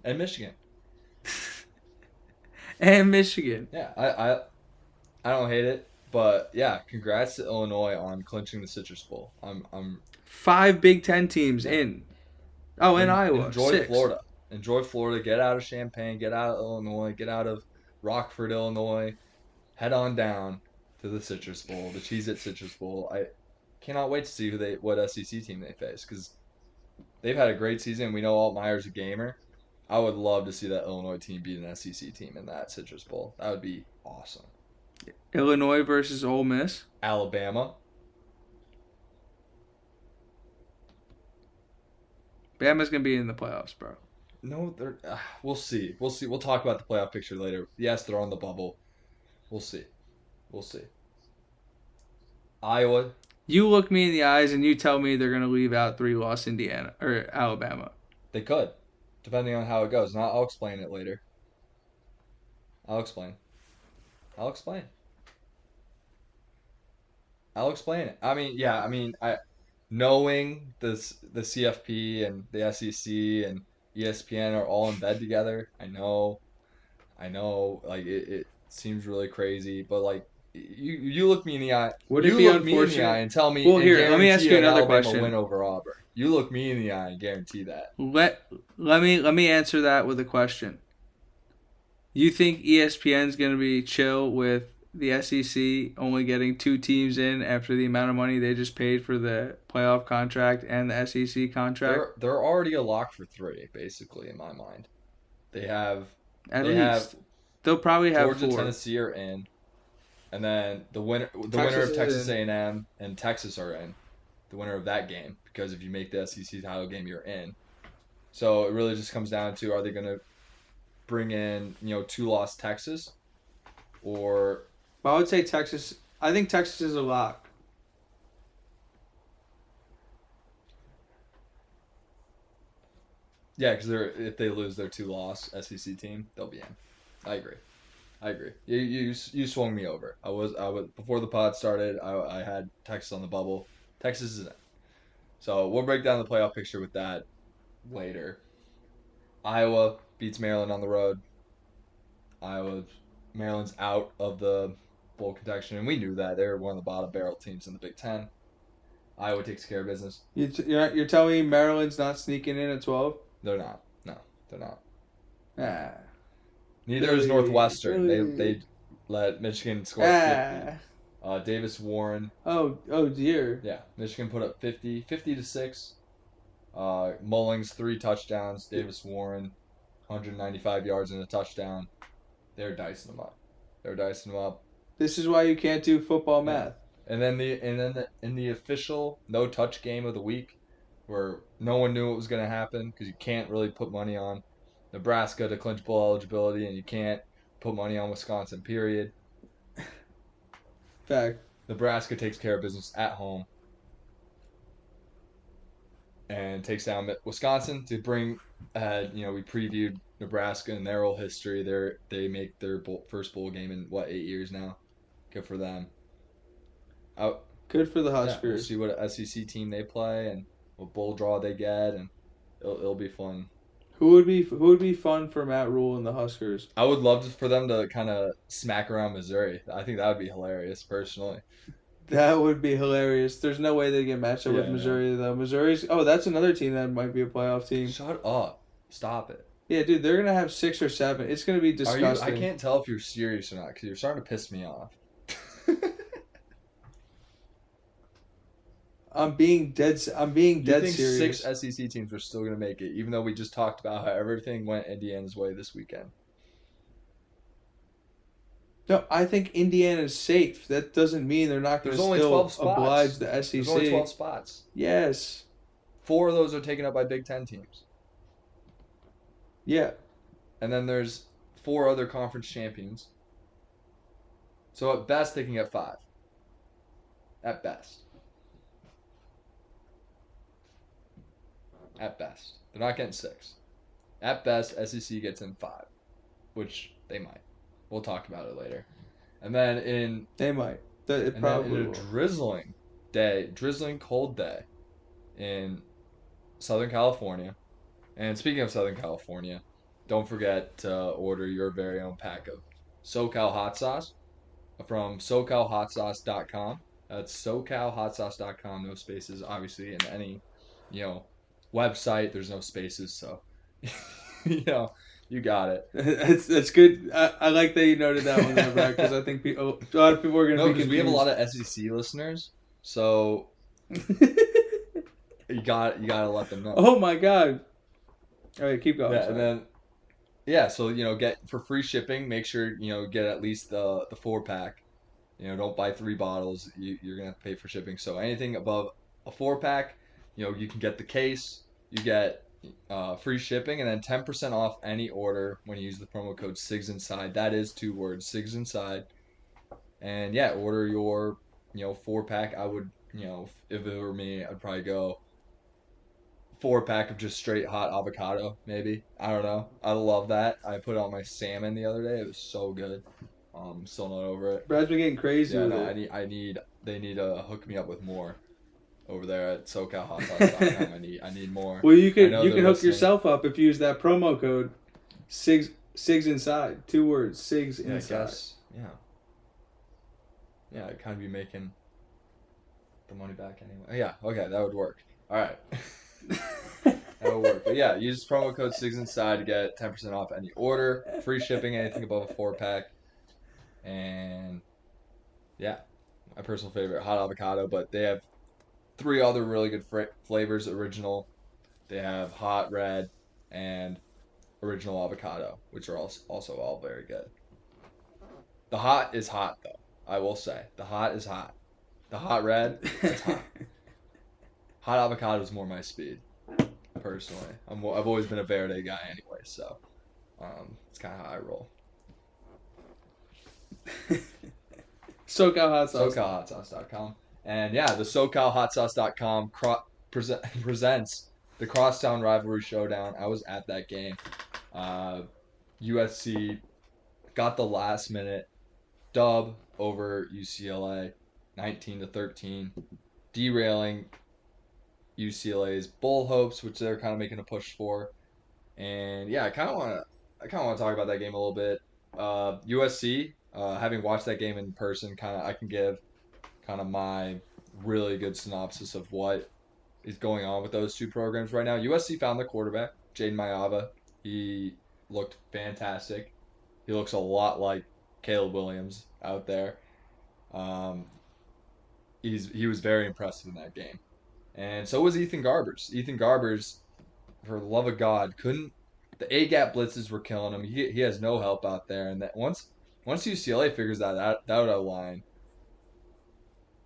And Michigan. and Michigan. Yeah, I don't hate it, but yeah, congrats to Illinois on clinching the Citrus Bowl. I'm 5 Big Ten teams in. Oh, and Iowa. Enjoy 6. Florida. Enjoy Florida. Get out of Champaign. Get out of Illinois. Get out of Rockford, Illinois. Head on down to the Citrus Bowl, the Cheez-It Citrus Bowl. I cannot wait to see what SEC team they face because they've had a great season. We know Altmaier's a gamer. I would love to see that Illinois team beat an SEC team in that Citrus Bowl. That would be awesome. Illinois versus Ole Miss. Alabama. Bama's gonna be in the playoffs, bro. No, they're. We'll see. We'll see. We'll talk about the playoff picture later. Yes, they're on the bubble. We'll see. We'll see. Iowa. You look me in the eyes and you tell me they're gonna leave out 3-loss Indiana or Alabama. They could, depending on how it goes. Now I'll explain it later. I'll explain. I'll explain. I'll explain it. I mean, yeah. I mean, knowing the CFP and the SEC and ESPN are all in bed together. I know. Like it seems really crazy, but like you look me in the eye. Would you it be look me in the unfortunate? eye and tell me. Well, and here, let me ask guarantee you an another Alabama question. Win over Auburn. You look me in the eye and guarantee that. Let me answer that with a question. You think ESPN's gonna be chill with the SEC only getting 2 teams in after the amount of money they just paid for the playoff contract and the SEC contract? They're already a lock for 3, basically, in my mind. They have At they least have they'll probably have Georgia, 4. Tennessee are in, and then the winner Texas of is Texas in. A&M and Texas are in. The winner of that game, because if you make the SEC title game, you're in. So it really just comes down to, are they going to bring in 2-loss Texas, or Well, I would say Texas. I think Texas is a lock. yeah, because if they lose their 2-loss SEC team, they'll be in. I agree. You swung me over. I was before the pod started. I had Texas on the bubble. Texas is in. So we'll break down the playoff picture with that later. Iowa beats Maryland on the road. Maryland's out of the bowl contention, and we knew that. They were one of the bottom barrel teams in the Big Ten. Iowa takes care of business. You're telling me Maryland's not sneaking in at 12? They're not. No, they're not. Ah. Neither Really? is Northwestern. Really? They let Michigan score 50. Ah. Davis Warren. Oh dear. Yeah, Michigan put up 50 to 6. Mullings 3 touchdowns. Davis Warren 195 yards and a touchdown. They're dicing them up. This is why you can't do football math. And then in the official no touch game of the week, where no one knew what was going to happen because you can't really put money on Nebraska to clinch bowl eligibility, and you can't put money on Wisconsin. Period. Fact. Nebraska takes care of business at home and takes down Wisconsin to bring. We previewed Nebraska and their whole history. They make their first bowl game in 8 years now. Good for them. Good for the We'll Huskers. see what SEC team they play and what bowl draw they get, and it'll be fun. Who would be fun for Matt Rule and the Huskers? I would love for them to kind of smack around Missouri. I think that would be hilarious, personally. That would be hilarious. There's no way they get matched up with Yeah, Missouri though. Missouri's that's another team that might be a playoff team. Shut up! Stop it. Yeah, dude, they're gonna have 6 or 7. It's gonna be disgusting. I can't tell if you're serious or not because you're starting to piss me off. I'm being dead You think serious. 6 SEC teams were still going to make it, even though we just talked about how everything went Indiana's way this weekend? No, I think Indiana's safe. That doesn't mean they're not going There's to only still 12 spots. oblige the SEC. There's only 12 spots. Yes. 4 of those are taken up by Big Ten teams. Yeah. And then there's 4 other conference champions. So at best, they can get 5. At best. At best. They're not getting 6. At best, SEC gets in 5, which they might. We'll talk about it later. And then in They might. It and then probably in a will. drizzling cold day in Southern California. And speaking of Southern California, don't forget to order your very own pack of SoCal hot sauce from SoCalHotSauce.com. That's SoCalHotSauce.com. No spaces, obviously, in any, website. There's no spaces, so you got it. That's good. I like that you noted that one there, Brad, because I think a lot of people are going to No, be because confused. we have a lot of SEC listeners, so you gotta let them know. Oh my God! All right, keep going. Yeah, and then so get for free shipping. Make sure get at least the 4-pack. Don't buy 3 bottles. You're gonna have to pay for shipping. So anything above a 4-pack, you can get the case. You get free shipping, and then 10% off any order when you use the promo code SIGSINSIDE. That is 2 words, SIGSINSIDE. And yeah, order your 4-pack. I would if it were me, I'd probably go 4-pack of just straight hot avocado, maybe. I don't know. I love that. I put it on my salmon the other day. It was so good. Still not over it. Brad's been getting crazy Yeah, with no, it. they need to hook me up with more over there at SoCalHotSauce.com. I need more. Well, you can they're hook listening. yourself up if you use that promo code SIGS inside. 2 words, SIGS Yeah, I inside. guess. Yeah. Yeah, I'd kind of be making the money back anyway. Yeah, okay, that would work. All right. That would work. But yeah, use promo code SIGSINSIDE to get 10% off any order. Free shipping, anything above a 4-pack. And yeah, my personal favorite, hot avocado. But they have 3 other really good flavors. Original, they have hot red, and original avocado, which are also all very good. The hot is hot, though. I will say. The hot is hot. The hot red, it's hot. Hot avocado is more my speed, personally. I've always been a Verde guy anyway, so it's kind of how I roll. SoCal hot sauce. SoCalHotSauce.com. And yeah, the SoCalHotSauce.com presents the Crosstown Rivalry Showdown. I was at that game. USC got the last minute dub over UCLA, 19-13, derailing UCLA's bowl hopes, which they're kind of making a push for. And yeah, I kind of want to talk about that game a little bit. USC, having watched that game in person, I can give kind of my really good synopsis of what is going on with those 2 programs right now. USC found their quarterback, Jaden Mayava. He looked fantastic. He looks a lot like Caleb Williams out there. He was very impressive in that game. And so was Ethan Garbers. Ethan Garbers, for the love of God, the A-gap blitzes were killing him. He has no help out there. And that once UCLA figures that out line,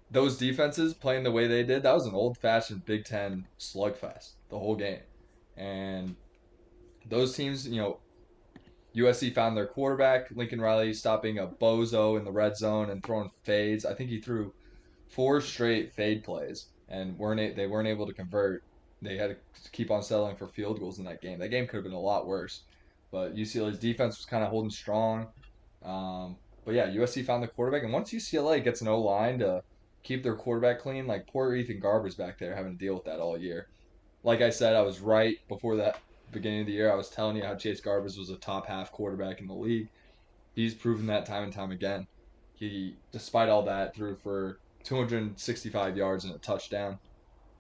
those defenses playing the way they did, that was an old-fashioned Big Ten slugfest the whole game. And those teams, USC found their quarterback, Lincoln Riley, stopping a bozo in the red zone and throwing fades. I think he threw 4 straight fade plays, and they weren't able to convert. They had to keep on settling for field goals in that game. That game could have been a lot worse, but UCLA's defense was kind of holding strong. But yeah, USC found the quarterback, and once UCLA gets an O-line to keep their quarterback clean, like poor Ethan Garbers back there having to deal with that all year. Like I said, I was right before that beginning of the year. I was telling you how Chase Garbers was a top half quarterback in the league. He's proven that time and time again. He, despite all that, threw for 265 yards and a touchdown.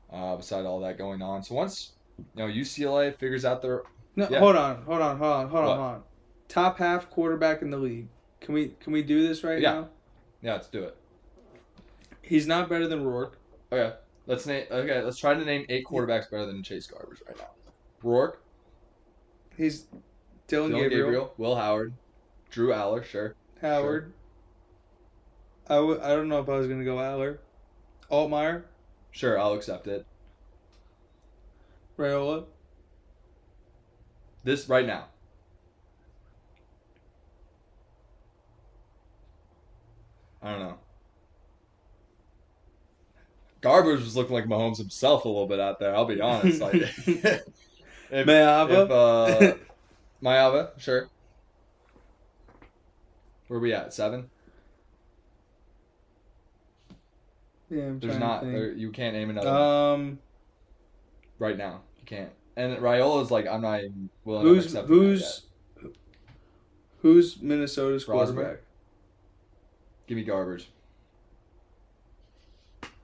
Beside all that going on, so once UCLA figures out their Hold on. Top half quarterback in the league. Can we do this right now? Yeah, let's do it. He's not better than Rourke. Okay, let's try to name 8 quarterbacks better than Chase Garbers right now. Rourke. He's Dylan Gabriel, Will Howard, Drew Aller, sure. Howard. Sure. I don't know if I was gonna go Aller. Altmaier. Sure, I'll accept it. Raiola. This right now. Garbers was looking like Mahomes himself a little bit out there. I'll be honest. Like, if Mayava. Mayava, sure. Where we at? 7? Yeah, I'm There's trying to not. think. You can't name another one Um, right now. You can't. And Raiola's like, I'm not even willing to who's accept that yet. who's Minnesota's Brosmer? quarterback? Give me Garbers.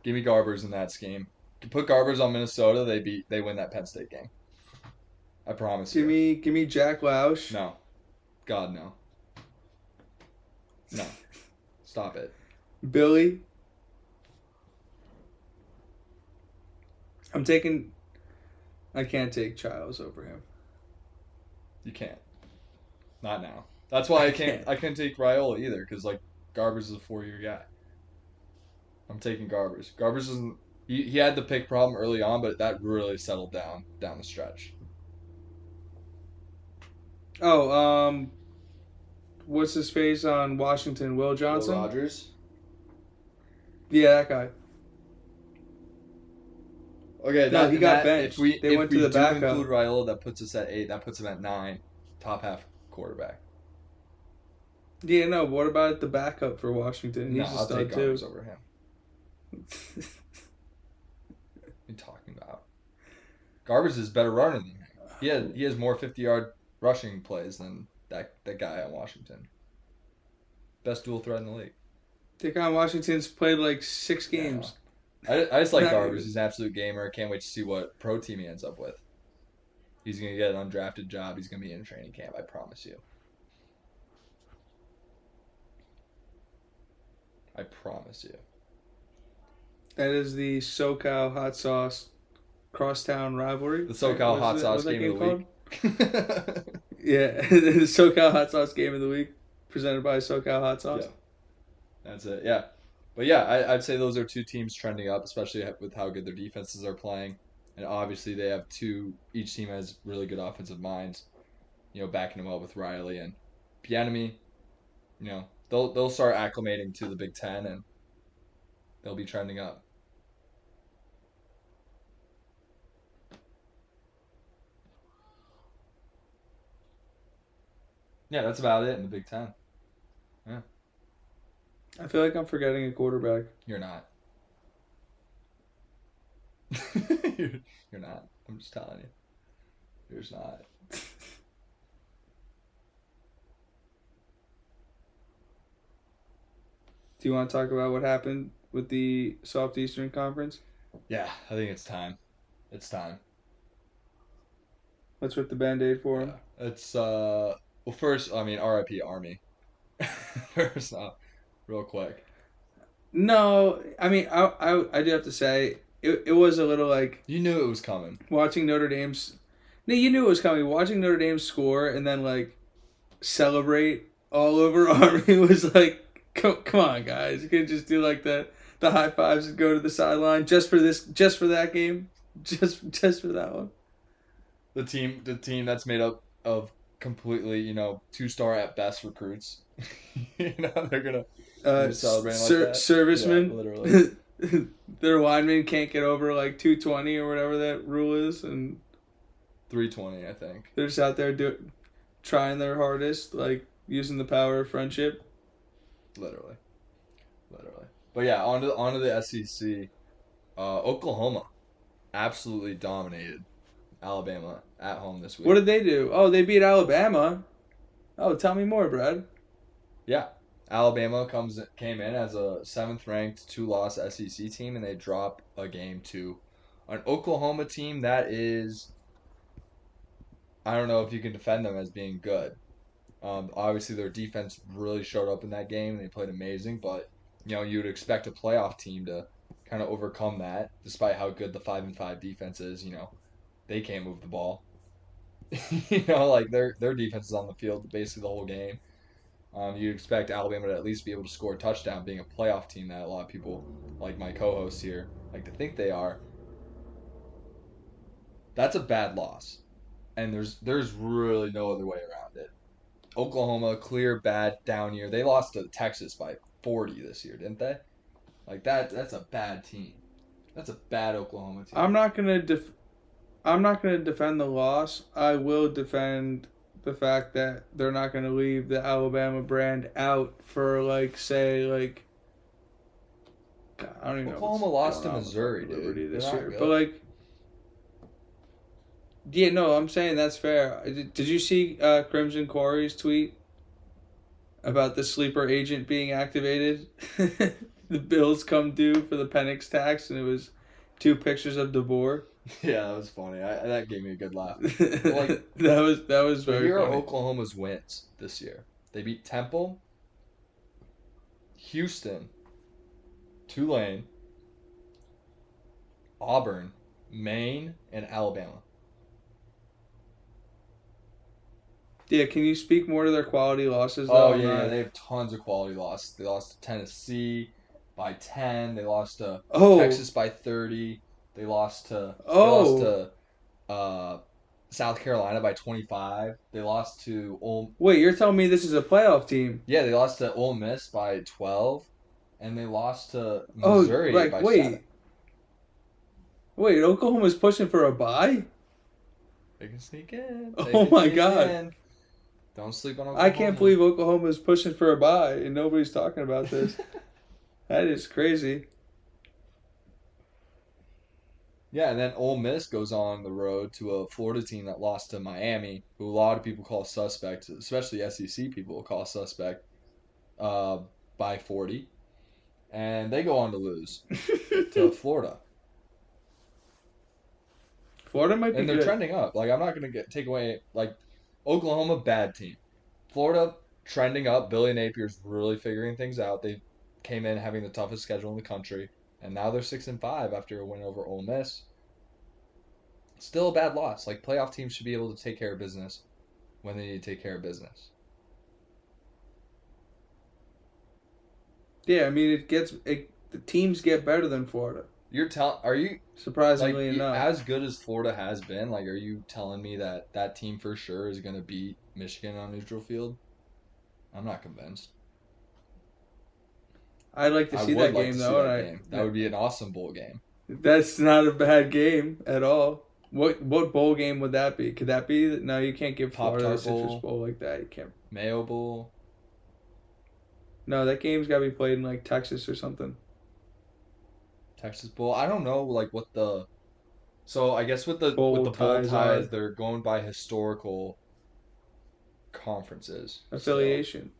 Give me Garbers in that scheme. You put Garbers on Minnesota, they win that Penn State game. I promise Give you. me Jack Lausch. No. God, no. No. Stop it. Billy. I can't take Childs over him. You can't. Not now. That's why I can't take Raiola either, because like Garbers is a 4-year guy. I'm taking Garbers. Garbers isn't. He had the pick problem early on, but that really settled down the stretch. Oh, what's his face on Washington? Will Will Johnson? Rogers. Yeah, that guy. Okay, No, he got benched. They went to the backup. Include Raiola, that puts us at 8. That puts him at 9. Top half quarterback. Yeah, no. What about the backup for Washington? He's No, a I'll stud take too. Garbers over him. What are you talking about? Garbers is a better runner than him. He has more 50-yard rushing plays than that guy on Washington. Best dual threat in the league. Dick on Washington's played like 6 games. I just like Not Garbers. even. He's an absolute gamer. Can't wait to see what pro team he ends up with. He's going to get an undrafted job. He's going to be in training camp. I promise you. I promise you. That is the SoCal hot sauce crosstown rivalry. The SoCal hot sauce game of the week. Yeah, the SoCal hot sauce game of the week, presented by SoCal hot sauce. Yeah. That's it. Yeah. But yeah, I'd say those are 2 teams trending up, especially with how good their defenses are playing. And obviously they have each team has really good offensive minds, backing them up with Riley and Bieniemy. They'll start acclimating to the Big Ten and they'll be trending up. Yeah, that's about it in the Big Ten. Yeah. I feel like I'm forgetting a quarterback. You're not. You're not. I'm just telling you. You're just not. Do you want to talk about what happened with the Southeastern Conference? Yeah, I think it's time. It's time. Let's rip the Band-Aid for him. Yeah. It's well, first, I mean, R.I.P. Army. First off, real quick. No, I mean, I do have to say, it was a little like You knew it was coming. watching Notre Dame's. No, you knew it was coming. Watching Notre Dame score and then like celebrate all over Army was like, come on, guys, you can just do like the high fives and go to the sideline just for that game, just for that one. The team that's made up of completely, 2-star at best recruits. They're gonna celebrate like that. Servicemen. Yeah, literally. Their linemen can't get over like 220 or whatever that rule is, and 320, I think. they're just out there trying their hardest, like using the power of friendship. Literally. But yeah, onto the SEC. Oklahoma absolutely dominated Alabama at home this week. What did they do? Oh, they beat Alabama. Oh, tell me more, Brad. Yeah. Alabama came in as a 7th-ranked 2-loss SEC team, and they drop a game to an Oklahoma team that is, I don't know if you can defend them as being good. Obviously, their defense really showed up in that game, and they played amazing, but you would expect a playoff team to kind of overcome that, despite how good the 5-5 defense is. They can't move the ball. Like their defense is on the field basically the whole game. You'd expect Alabama to at least be able to score a touchdown, being a playoff team that a lot of people, like my co-hosts here, like to think they are. That's a bad loss, and there's really no other way around it. Oklahoma, clear bad down year. They lost to Texas by 40 this year, didn't they? Like that's a bad team. That's a bad Oklahoma team. I'm not gonna defend the loss. I will defend the fact that they're not gonna leave the Alabama brand out for say God, I don't even know. Oklahoma what's lost to going on with Missouri, fucking dude. Liberty this They're not year, good. but yeah, no, I'm saying that's fair. Did you see Crimson Quarry's tweet about the sleeper agent being activated? The bills come due for the Penix tax, and it was 2 pictures of DeBoer. Yeah, that was funny. That gave me a good laugh. That was So very here are funny. Oklahoma's wins this year. They beat Temple, Houston, Tulane, Auburn, Maine, and Alabama. Yeah, can you speak more to their quality losses? Though? Oh I'm yeah, not- they have tons of quality losses. They lost to Tennessee by 10. They lost to Oh. Texas by 30. They lost to South Carolina by 25. They lost to Wait, you're telling me this is a playoff team? Yeah, they lost to Ole Miss by 12, and they lost to Missouri by 7. Wait, Oklahoma's pushing for a bye? They can sneak in. Oh my God. Don't sleep on Oklahoma. I can't believe Oklahoma's pushing for a bye and nobody's talking about this. That is crazy. Yeah, and then Ole Miss goes on the road to a Florida team that lost to Miami, who a lot of people call suspect, especially SEC people call suspect, by 40. And they go on to lose to Florida. Florida might be And they're good. trending up. I'm not going to take away, Oklahoma, bad team. Florida, trending up. Billy Napier's really figuring things out. They came in having the toughest schedule in the country. And now they're 6-5 after a win over Ole Miss. Still a bad loss. Playoff teams should be able to take care of business when they need to take care of business. Yeah, I mean the teams get better than Florida. Are you surprisingly enough? As good as Florida has been? Are you telling me that team for sure is going to beat Michigan on neutral field? I'm not convinced. I'd like to see that game though. Game. That would be an awesome bowl game. That's not a bad game at all. What bowl game would that be? Could that be? No, you can't give Florida a Citrus Bowl like that. You can't. Mayo Bowl. No, that game's got to be played in Texas or something. Texas Bowl. I don't know what the. So I guess with the bowl ties, they're going by historical conferences affiliation.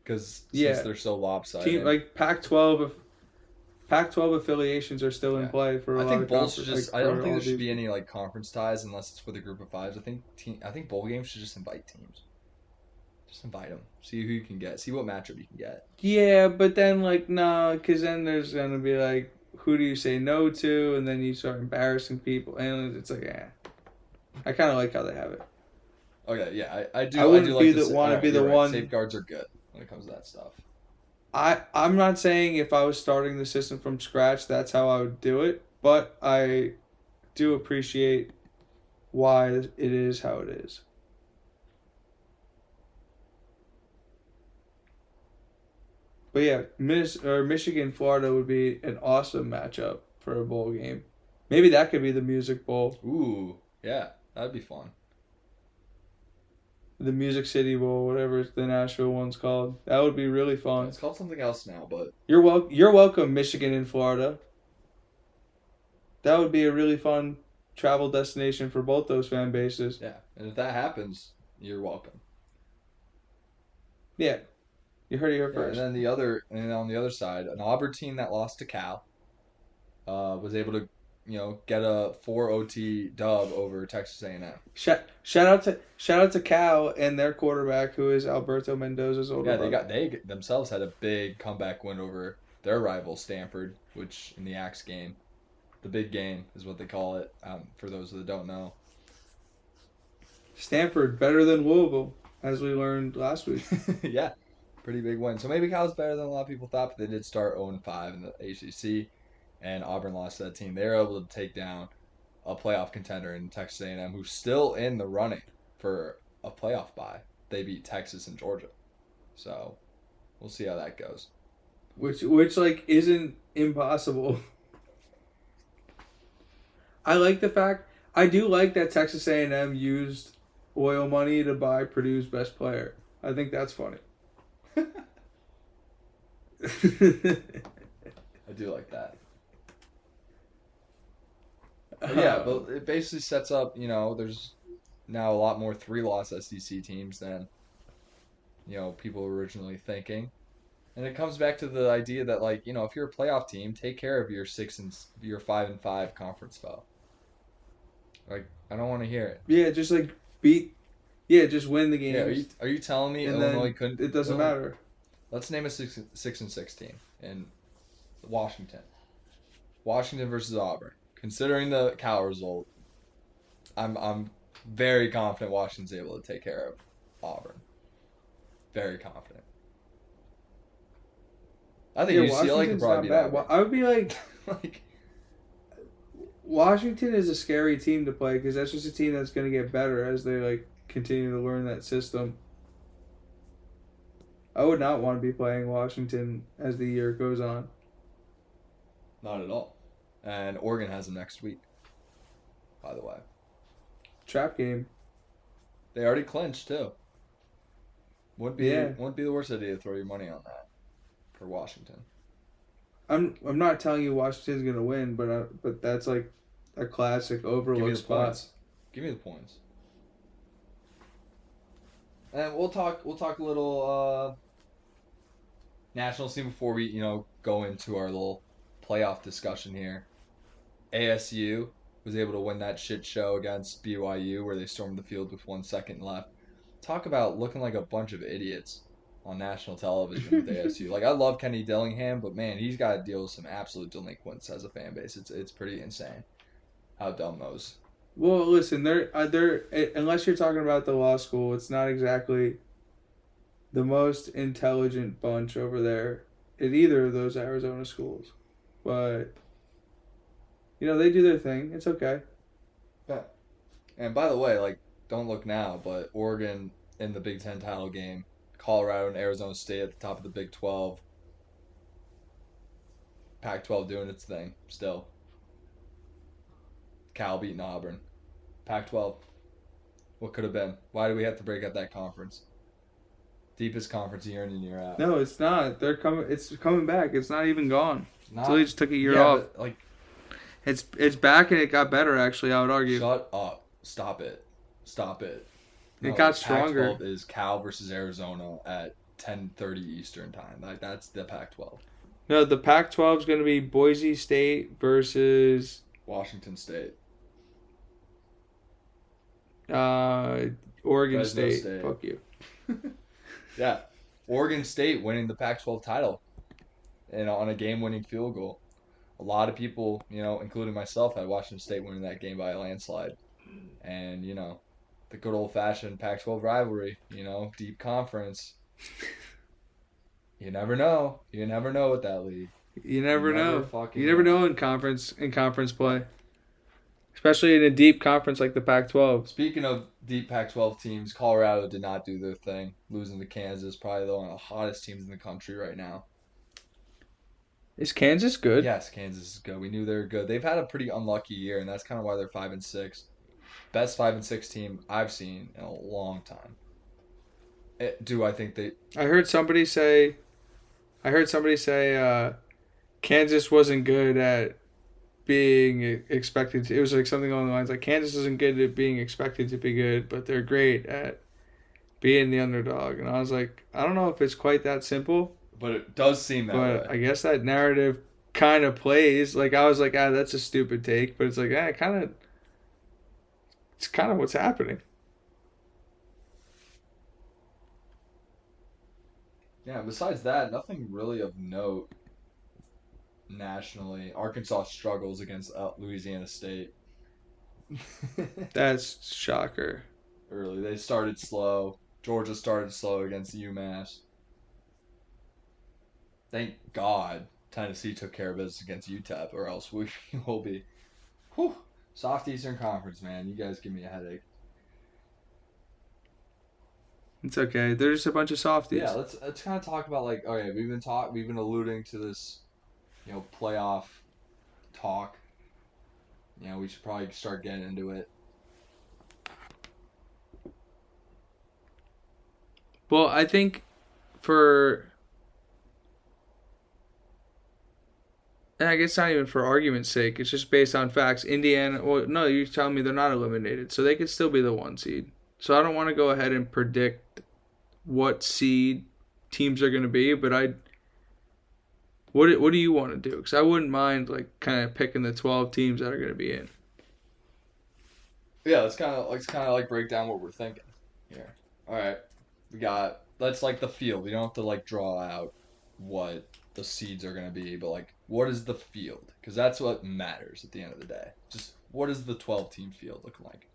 Because since they're so lopsided, Pac-12 affiliations are still in play for a lot of conferences. I don't think there should be any conference ties unless it's with a group of 5s. I think bowl games should just invite teams. Just invite them. See who you can get. See what matchup you can get. Yeah, but then no, because then there's gonna be who do you say no to, and then you start embarrassing people, and it's I kind of like how they have it. Okay, yeah, I do. I wouldn't want to be the one. Safeguards are good when it comes to that stuff. I'm not saying if I was starting the system from scratch, that's how I would do it, but I do appreciate why it is how it is. But yeah, Michigan, Florida would be an awesome matchup for a bowl game. Maybe that could be the Music Bowl. Ooh, yeah, that'd be fun. The Music City Bowl, whatever the Nashville one's called. That would be really fun. It's called something else now, but You're welcome, Michigan and Florida. That would be a really fun travel destination for both those fan bases. Yeah, and if that happens, you're welcome. Yeah. You heard it here first. And then on the other side, an Auburn team that lost to Cal was able to, get a 4 OT dub over Texas A&M. Shout out to Cal and their quarterback, who is Alberto Mendoza's older brother. They themselves had a big comeback win over their rival Stanford, which in the Axe game, the big game is what they call it. For those that don't know, Stanford better than Louisville, as we learned last week. Yeah. Pretty big win. So maybe Cal's better than a lot of people thought, but they did start 0-5 in the ACC, and Auburn lost to that team. They were able to take down a playoff contender in Texas A&M, who's still in the running for a playoff bye. They beat Texas and Georgia, so we'll see how that goes. Which isn't impossible. I like the fact. I do like that Texas A&M used oil money to buy Purdue's best player. I think that's funny. I do like that. But yeah, but it basically sets up, there's now a lot more 3-loss SEC teams than, people were originally thinking. And it comes back to the idea that, like, if you're a playoff team, take care of your 5-5 conference foe. Like, I don't want to hear it. Yeah, just like beat. Yeah, just win the Yeah, games. are you telling me and Illinois then couldn't? it doesn't matter. Let's name a 6-6 team in Washington. Washington versus Auburn. Considering the Cal result, I'm very confident Washington's able to take care of Auburn. Very confident. I think UCLA could Washington's probably not beat bad. Auburn. I would be like, Like, Washington is a scary team to play because that's just a team that's going to get better as they like continue to learn that system. I would not want to be playing Washington as the year goes on. not at all. And Oregon has them next week, by the way. Trap game. They already clinched too. Wouldn't be Yeah. wouldn't be the worst idea to throw your money on that for Washington. I'm not telling you Washington's going to win, but that's like a classic Give me overlook the spot. points. Give me the points. And we'll talk a little national scene before we, go into our little playoff discussion here. ASU was able to win that shit show against BYU where they stormed the field with 1 second left. Talk about looking like a bunch of idiots on national television with ASU. Like, I love Kenny Dillingham, but man, he's got to deal with some absolute delinquents as a fan base. It's pretty insane how dumb those. Well, listen, they're unless you're talking about the law school, it's not exactly the most intelligent bunch over there at either of those Arizona schools. But they do their thing. It's okay. Yeah. And by the way, like, don't look now, but Oregon in the Big Ten title game, Colorado and Arizona State at the top of the Big 12. Pac-12 doing its thing still. Cal beating Auburn. Pac-12. What could have been? Why do we have to break up that conference? Deepest conference year in and year out. No, it's not. They're coming. It's coming back. It's not even gone. Not, So they just took a year off. But, like, It's back and it got better. Actually, I would argue. shut up. Stop it. It got stronger. Pac-12 is Cal versus Arizona at 10:30 Eastern time. Like, that's the Pac-12. No, the Pac-12 is going to be Boise State versus Washington State. Oregon Fresno State. State. Fuck you. Yeah. Oregon State winning the Pac-12 title and on a game-winning field goal. A lot of people, including myself, had Washington State winning that game by a landslide. And, the good old-fashioned Pac-12 rivalry, deep conference. You never know. You never know with that league. You never know. fucking You never know in conference play, especially in a deep conference like the Pac-12. Speaking of deep Pac-12 teams, Colorado did not do their thing, losing to Kansas, probably one of the hottest teams in the country right now. Is Kansas good? Yes, Kansas is good. We knew they were good. They've had a pretty unlucky year, and that's kind of why they're 5-6. Best 5-6 team I've seen in a long time. I think they? I heard somebody say Kansas wasn't good at being expected to. It was like something along the lines like Kansas isn't good at being expected to be good, but they're great at being the underdog. And I was like, I don't know if it's quite that simple. But it does seem that way. But I guess that narrative kind of plays. Like, I was like, that's a stupid take. But it's like, it's kind of what's happening. Yeah, besides that, nothing really of note nationally. Arkansas struggles against Louisiana State. That's shocker. Early. They started slow. Georgia started slow against UMass. Thank God Tennessee took care of business against UTEP, or else we will be soft Eastern Conference, man. You guys give me a headache. It's okay. They're just a bunch of softies. Yeah, let's kind of talk about, like, okay, we've been alluding to this, playoff talk. we should probably start getting into it. Well, I think for, and I guess not even for argument's sake, it's just based on facts. Indiana, well, no, you're telling me they're not eliminated, so they could still be the 1 seed. So I don't want to go ahead and predict what seed teams are going to be, but what do you want to do? Because I wouldn't mind like kind of picking the 12 teams that are going to be in. Yeah, let's kind of like break down what we're thinking here. All right, that's like the field. You don't have to like draw out what the seeds are going to be, but like what is the field? Because that's what matters at the end of the day. Just what is the 12-team field looking like?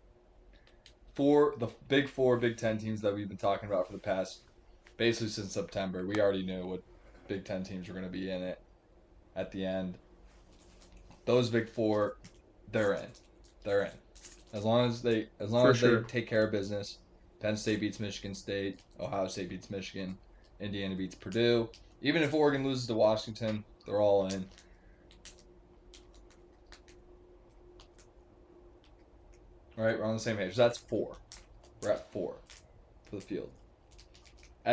For the big four, Big Ten teams that we've been talking about for the past, basically since September, we already knew what Big Ten teams were going to be in it at the end. Those big four, they're in. They're in. As long as they take care of business. Penn State beats Michigan State, Ohio State beats Michigan, Indiana beats Purdue. Even if Oregon loses to Washington, they're all in. All right, we're on the same page. That's 4. We're at 4 for the field.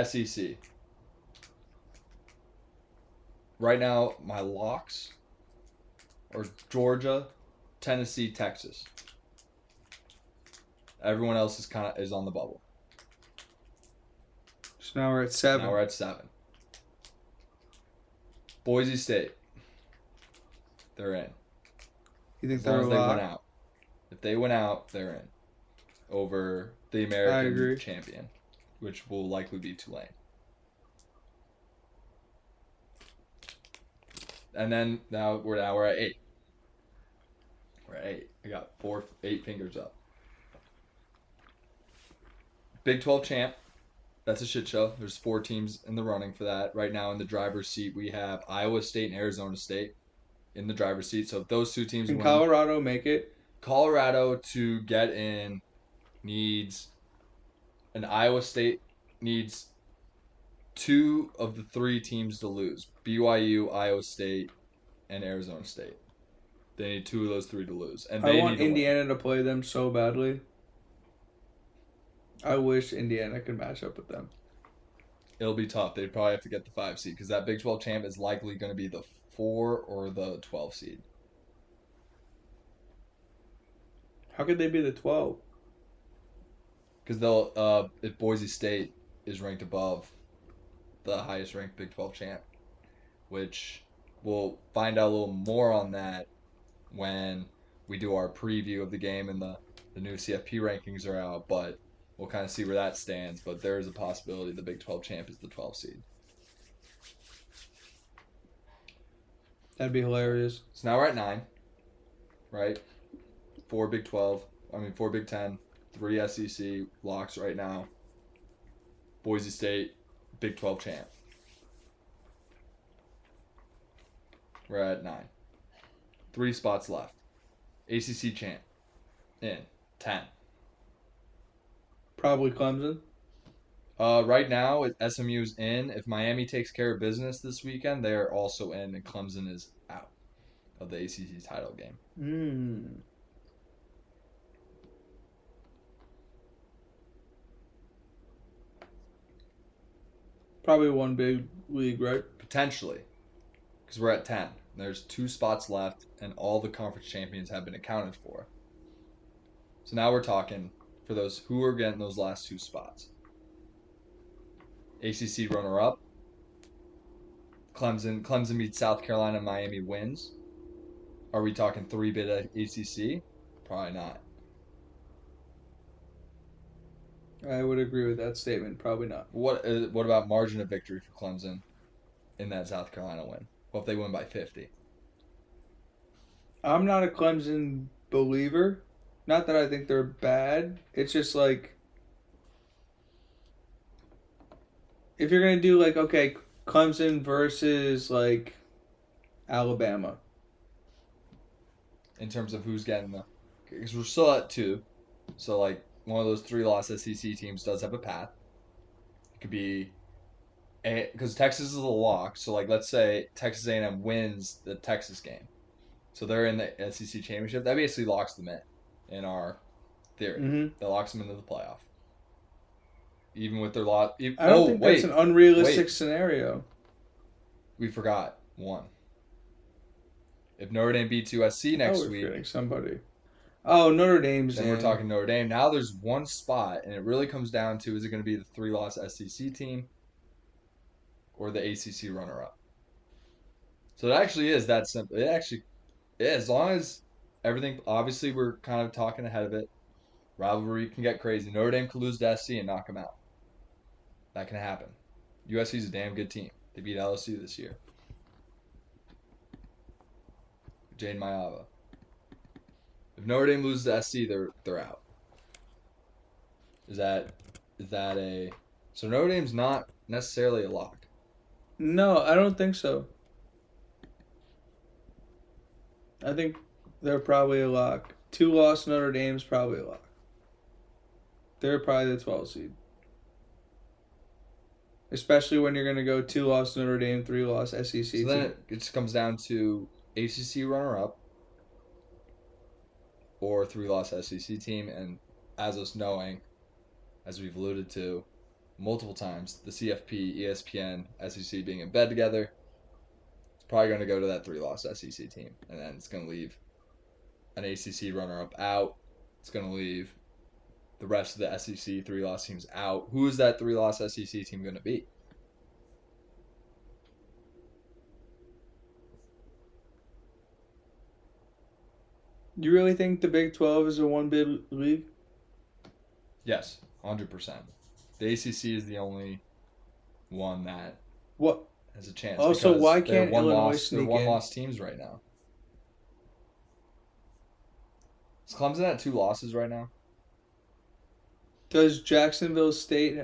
SEC. Right now, my locks are Georgia, Tennessee, Texas. Everyone else is on the bubble. So now we're at 7. Now we're at 7. Boise State. They're in. You think As long as they're they a win lock? out. If they win out, they're in. Over the American champion, which will likely be Tulane. And then now we're at 8. We're at 8. I got 8 fingers up. Big 12 champ. That's a shit show. There's 4 teams in the running for that. Right now in the driver's seat, we have Iowa State and Arizona State in the driver's seat. So if those 2 teams win, Colorado make it? Colorado to get in needs, and Iowa State needs 2 of the 3 teams to lose. BYU, Iowa State, and Arizona State. They need 2 of those 3 to lose. And I want Indiana to play them so badly. I wish Indiana could match up with them. It'll be tough. They'd probably have to get the 5 seed because that Big 12 champ is likely going to be the 4 or the 12 seed. How could they be the 12? Because if Boise State is ranked above the highest ranked Big 12 champ, which we'll find out a little more on that when we do our preview of the game and the new CFP rankings are out, but we'll kind of see where that stands. But there is a possibility the Big 12 champ is the 12 seed. That'd be hilarious. So now we're at 9, right? 4 Big 10, 3 SEC locks right now. Boise State, Big 12 champ. We're at 9. 3 spots left. ACC champ. In. 10. Probably Clemson. Right now, SMU's in. If Miami takes care of business this weekend, they're also in, and Clemson is out of the ACC title game. Probably one big league, right? Potentially. Because we're at 10. There's 2 spots left, and all the conference champions have been accounted for. So now we're talking for those who are getting those last 2 spots. ACC runner-up. Clemson beats South Carolina, Miami wins. Are we talking 3-bid ACC? Probably not. I would agree with that statement. Probably not. What about margin of victory for Clemson in that South Carolina win? What if they win by 50? I'm not a Clemson believer. Not that I think they're bad. It's just like, if you're going to do like, okay, Clemson versus like Alabama. In terms of who's getting because we're still at 2. So like one of those 3-loss SEC teams does have a path. It could be, because Texas is a lock. So like let's say Texas A&M wins the Texas game. So they're in the SEC championship. That basically locks them in our theory. Mm-hmm. That locks them into the playoff. Even with their lot. I don't think that's an unrealistic scenario. We forgot one. If Notre Dame beats USC next we're week, forgetting somebody. Oh, Notre Dame's then in. we're talking Notre Dame. Now there's one spot, and it really comes down to, is it going to be the 3-loss SEC team or the ACC runner-up? So it actually is that simple. It actually is. As long as everything, obviously we're kind of talking ahead of it. Rivalry can get crazy. Notre Dame could lose to SC and knock them out. That can happen. USC's a damn good team. They beat LSU this year. Jane Mayava. If Notre Dame loses to SC, they're out. Is that a so Notre Dame's not necessarily a lock? No, I don't think so. I think they're probably a lock. 2-loss Notre Dame's probably a lock. They're probably the 12 seed. Especially when you're going to go 2-loss Notre Dame, 3-loss SEC So team. then it just comes down to ACC runner-up or 3-loss SEC team, and as us knowing, as we've alluded to multiple times, the CFP, ESPN, SEC being in bed together, it's probably going to go to that 3-loss SEC team, and then it's going to leave an ACC runner-up out. It's going to leave the rest of the SEC 3-loss teams out. Who is that 3-loss SEC team going to be? You really think the Big 12 is a one-bid league? Yes, 100%. The ACC is the only one that What? has a chance. Also, because why they're can't Illinois they're sneak in? one-loss teams right now. Is Clemson at 2 losses right now? Does Jacksonville State...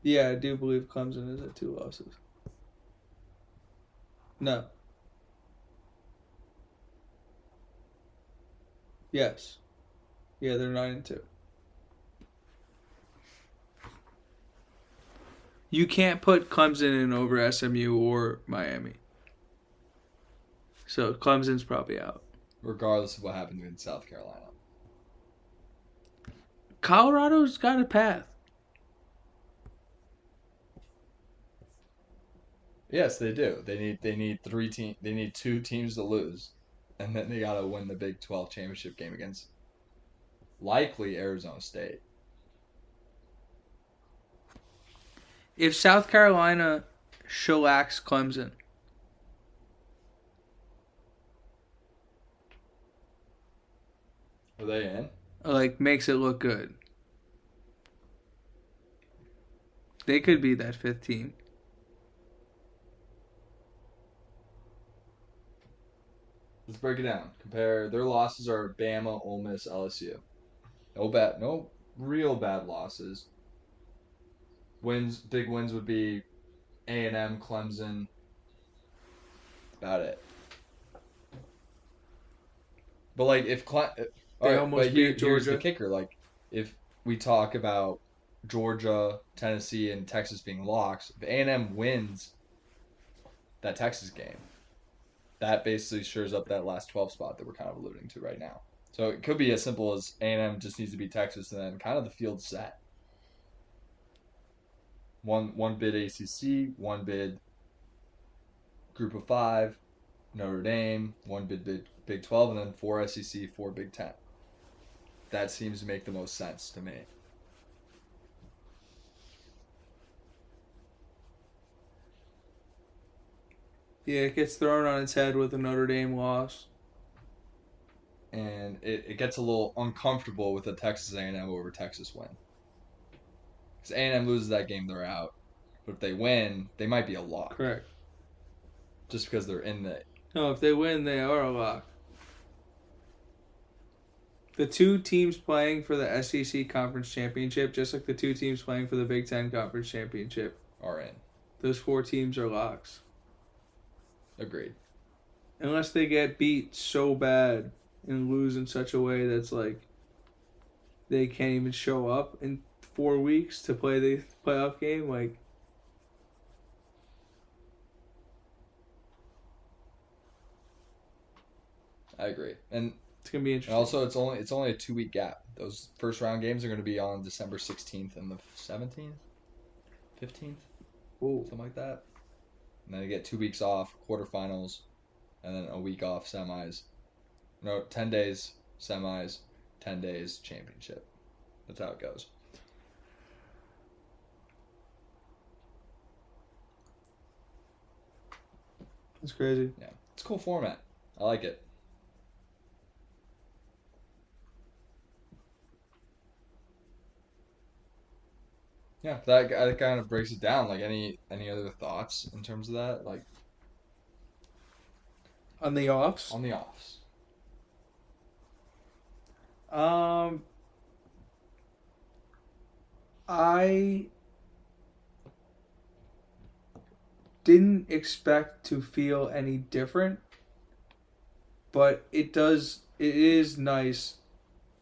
Yeah, I do believe Clemson is at 2 losses. No. Yes. Yeah, they're 9-2. You can't put Clemson in over SMU or Miami. So Clemson's probably out. Regardless of what happened in South Carolina. Colorado's got a path. Yes, they do. They need 2 teams to lose, and then they gotta win the Big 12 championship game against likely Arizona State. If South Carolina shellacks Clemson, Are they in? like, makes it look good, they could be that 5th team. Let's break it down. Compare their losses are Bama, Ole Miss, LSU. No real bad losses. Big wins would be A&M, Clemson. About it. But like if almost beat here's the Georgia. kicker. Like if we talk about Georgia, Tennessee, and Texas being locks, if A&M wins that Texas game, that basically shores up that last 12 spot that we're kind of alluding to right now. So it could be as simple as A&M just needs to beat Texas, and then kind of the field's set. One bid ACC, one bid Group of 5, Notre Dame, one bid Big 12, and then 4 SEC, 4 Big 10. That seems to make the most sense to me. Yeah, it gets thrown on its head with a Notre Dame loss. And it gets a little uncomfortable with a Texas A&M over Texas win. Because A&M loses that game, they're out. But if they win, they might be a lock. Correct. Just because they're in the... No, if they win, they are a lock. The 2 teams playing for the SEC Conference Championship, just like the 2 teams playing for the Big Ten Conference Championship, are in. those 4 teams are locks. Agreed. Unless they get beat so bad and lose in such a way that's like they can't even show up in 4 weeks to play the playoff game. Like, I agree. And it's gonna be interesting. also it's only a 2 week gap. Those first round games are going to be on December 16th and the 17th, 15th, Ooh. something like that. And then they get 2 weeks off, quarterfinals, and then a week off semis. No, 10 days semis, 10 days championship. That's how it goes. That's crazy. Yeah, it's a cool format. I like it. Yeah, that kind of breaks it down. Like any other thoughts in terms of that? Like On the offs, on the offs. I didn't expect to feel any different, but it is nice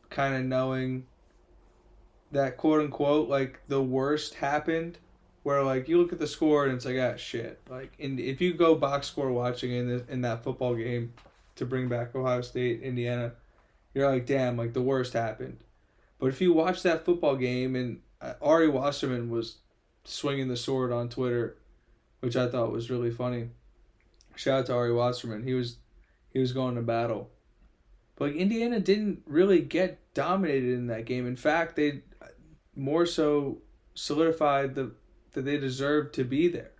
kind of knowing that quote unquote like the worst happened, where like you look at the score and it's like, ah, shit. Like, if you go box score watching in that football game, to bring back Ohio State, Indiana, you're like, damn, like the worst happened. But if you watch that football game and Ari Wasserman was swinging the sword on Twitter, which I thought was really funny. Shout out to Ari Wasserman. He was going to battle. But like, Indiana didn't really get dominated in that game. In fact, they more so solidified that they deserved to be there.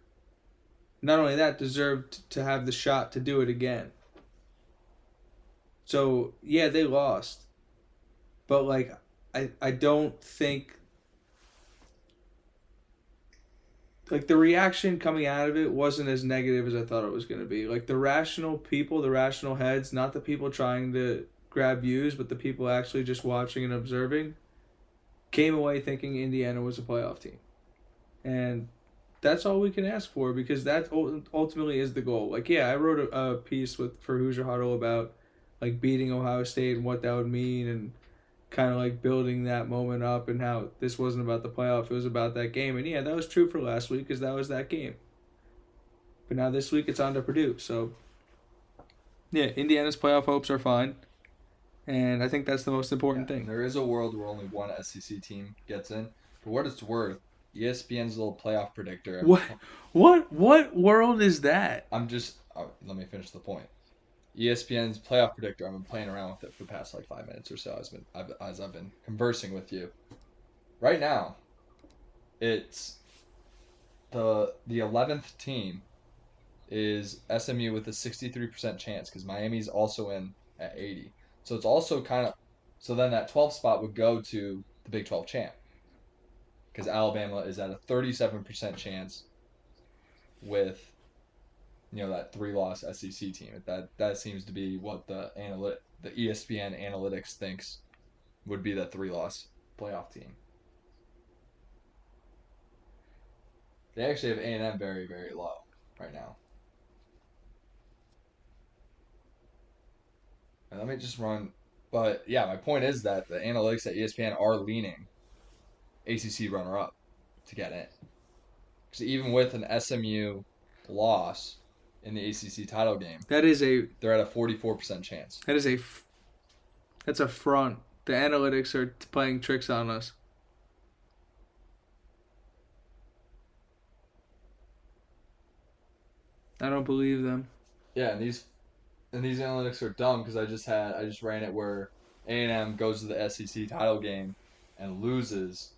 Not only that, deserved to have the shot to do it again. So, yeah, they lost. But like, I don't think, like, the reaction coming out of it wasn't as negative as I thought it was going to be. Like, the rational people, the rational heads, not the people trying to grab views, but the people actually just watching and observing, came away thinking Indiana was a playoff team. And that's all we can ask for, because that ultimately is the goal. Like, yeah, I wrote a piece for Hoosier Huddle about, like, beating Ohio State and what that would mean, and kind of like building that moment up, and how this wasn't about the playoff, it was about that game. And yeah, that was true for last week, because that was that game. But now this week it's on to Purdue. So yeah, Indiana's playoff hopes are fine, and I think that's the most important thing. There is a world where only one SEC team gets in. For what it's worth, ESPN's little playoff predictor. What world is that? Let me finish the point. ESPN's playoff predictor. I've been playing around with it for the past like 5 minutes or so as I've been conversing with you. Right now, it's the 11th team is SMU with a 63% chance, because Miami's also in at 80. So it's also so then that 12th spot would go to the Big 12 champ, because Alabama is at a 37% chance with, that 3-loss SEC team. That seems to be what the ESPN analytics thinks would be the 3-loss playoff team. They actually have A&M very, very low right now. And let me just run. But yeah, my point is that the analytics at ESPN are leaning ACC runner-up to get in. Because even with an SMU loss in the ACC title game, they're at a 44% chance. That's a front. The analytics are playing tricks on us. I don't believe them. Yeah, and these analytics are dumb, because I just ran it where A&M goes to the SEC title game and loses.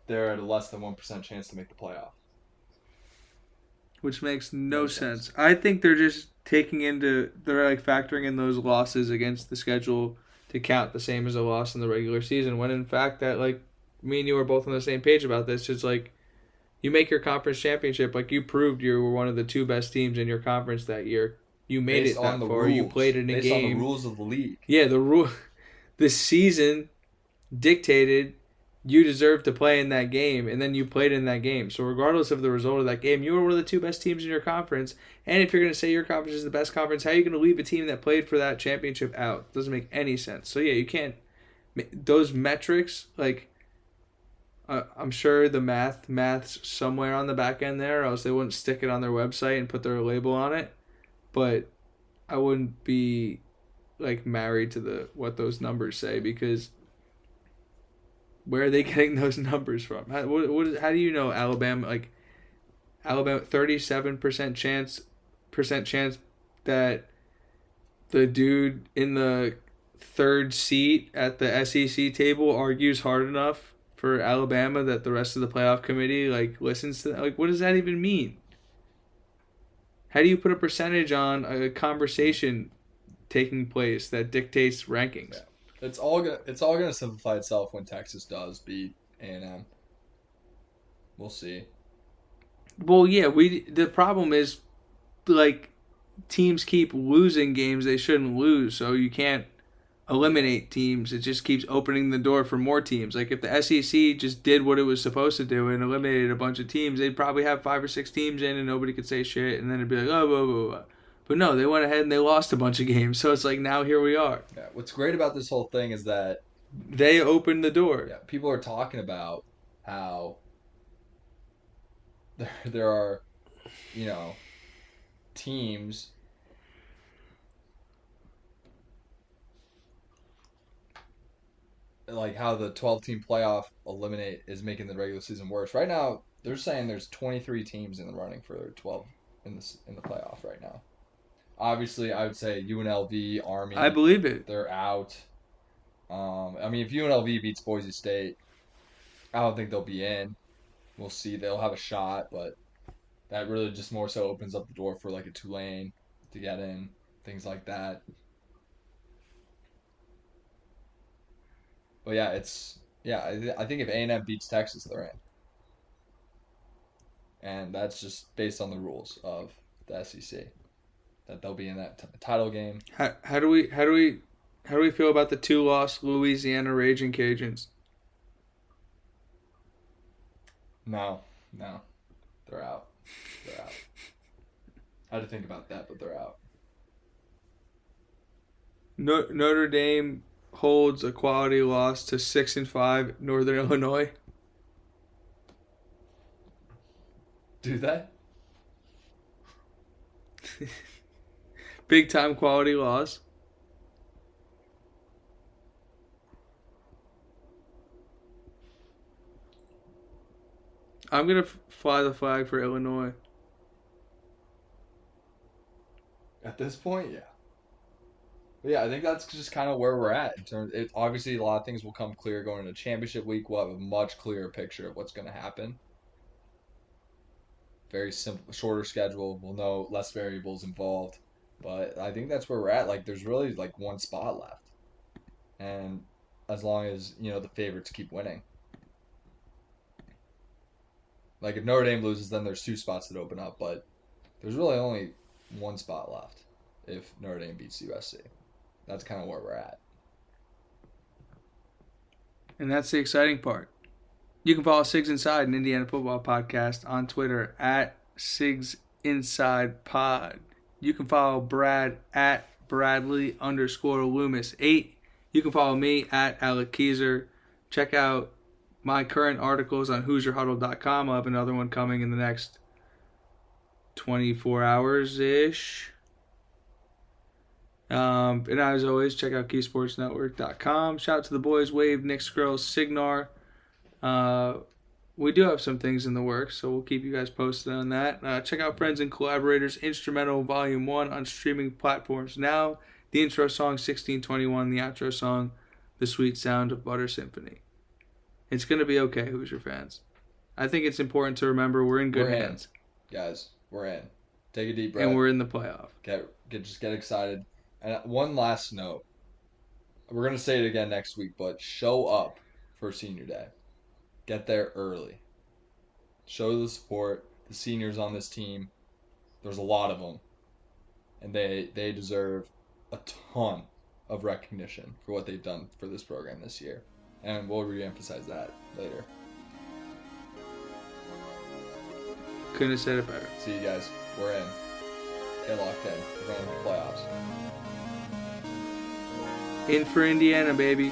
They're at a less than 1% chance to make the playoff. Which makes no sense. I think they're just they're like factoring in those losses against the schedule to count the same as a loss in the regular season, when in fact that, like, me and you are both on the same page about this. It's like, you make your conference championship, like, you proved you were one of the 2 best teams in your conference that year. You made it that far. You played in a game. Based on the rules of the league. Yeah, the season dictated you deserved to play in that game, and then you played in that game. So regardless of the result of that game, you were one of the 2 best teams in your conference. And if you're going to say your conference is the best conference, how are you going to leave a team that played for that championship out? Doesn't make any sense. So yeah, you can't. Those metrics, like, I'm sure the math's somewhere on the back end there, or else they wouldn't stick it on their website and put their label on it. But I wouldn't be like married to the what those numbers say, because where are they getting those numbers from? How do you know Alabama 37% chance that the dude in the third seat at the SEC table argues hard enough for Alabama that the rest of the playoff committee like listens to that? Like, what does that even mean? How do you put a percentage on a conversation taking place that dictates rankings? Yeah. It's all gonna simplify itself when Texas does beat A&M. We'll see. Well, yeah, the problem is like teams keep losing games they shouldn't lose, so you can't eliminate teams. It just keeps opening the door for more teams. Like if the SEC just did what it was supposed to do and eliminated a bunch of teams, they'd probably have 5 or 6 teams in and nobody could say shit, and then it'd be like, oh, blah, blah, blah. But no, they went ahead and they lost a bunch of games. So it's like, now here we are. Yeah. What's great about this whole thing is that They opened the door. yeah, people are talking about how there are, teams like how the 12-team playoff is making the regular season worse. Right now, they're saying there's 23 teams in the running for 12 in the playoff right now. Obviously, I would say UNLV, Army. I believe it. They're out. I mean, if UNLV beats Boise State, I don't think they'll be in. We'll see. They'll have a shot, but that really just more so opens up the door for like a Tulane to get in, things like that. But yeah, I think if A&M beats Texas, they're in, and that's just based on the rules of the SEC that they'll be in that title game. How do we feel about the 2-loss Louisiana Raging Cajuns? No, they're out. They're out. I had to think about that, but they're out. Notre Dame holds a quality loss to 6-5 Northern Illinois. Do they? Big time quality loss. I'm gonna fly the flag for Illinois. At this point, yeah. But yeah, I think that's just kind of where we're at. Obviously, a lot of things will come clear going into championship week. We'll have a much clearer picture of what's going to happen. Very simple, shorter schedule. We'll know less variables involved. But I think that's where we're at. Like, there's really like one spot left, and as long as the favorites keep winning. Like if Notre Dame loses, then there's 2 spots that open up. But there's really only one spot left if Notre Dame beats USC. That's kind of where we're at. And that's the exciting part. You can follow Sigs Inside, an Indiana football podcast, on Twitter at SigsInsidePod. You can follow Brad at Bradley_Loomis8. You can follow me at Alec Keyser. Check out my current articles on HoosierHuddle.com. I'll have another one coming in the next 24 hours-ish. And as always, check out KeySportsNetwork.com. Shout out to the boys, Wave, NxckSkrxll, Cygnar. We do have some things in the works, so we'll keep you guys posted on that. Check out Friends and Collaborators Instrumental Volume 1 on streaming platforms now. The intro song, 1621. The outro song, The Sweet Sound of Butter Symphony. It's going to be okay, Hoosier fans. I think it's important to remember we're in good hands. Guys, we're in. Take a deep breath. And we're in the playoff. Just get excited. And one last note. We're going to say it again next week, but show up for Senior Day. Get there early. Show the support. The seniors on this team, there's a lot of them. And they deserve a ton of recognition for what they've done for this program this year. And we'll re-emphasize that later. Couldn't have said it better. See you guys. We're in. Get locked in. We're going to the playoffs. In for Indiana, baby.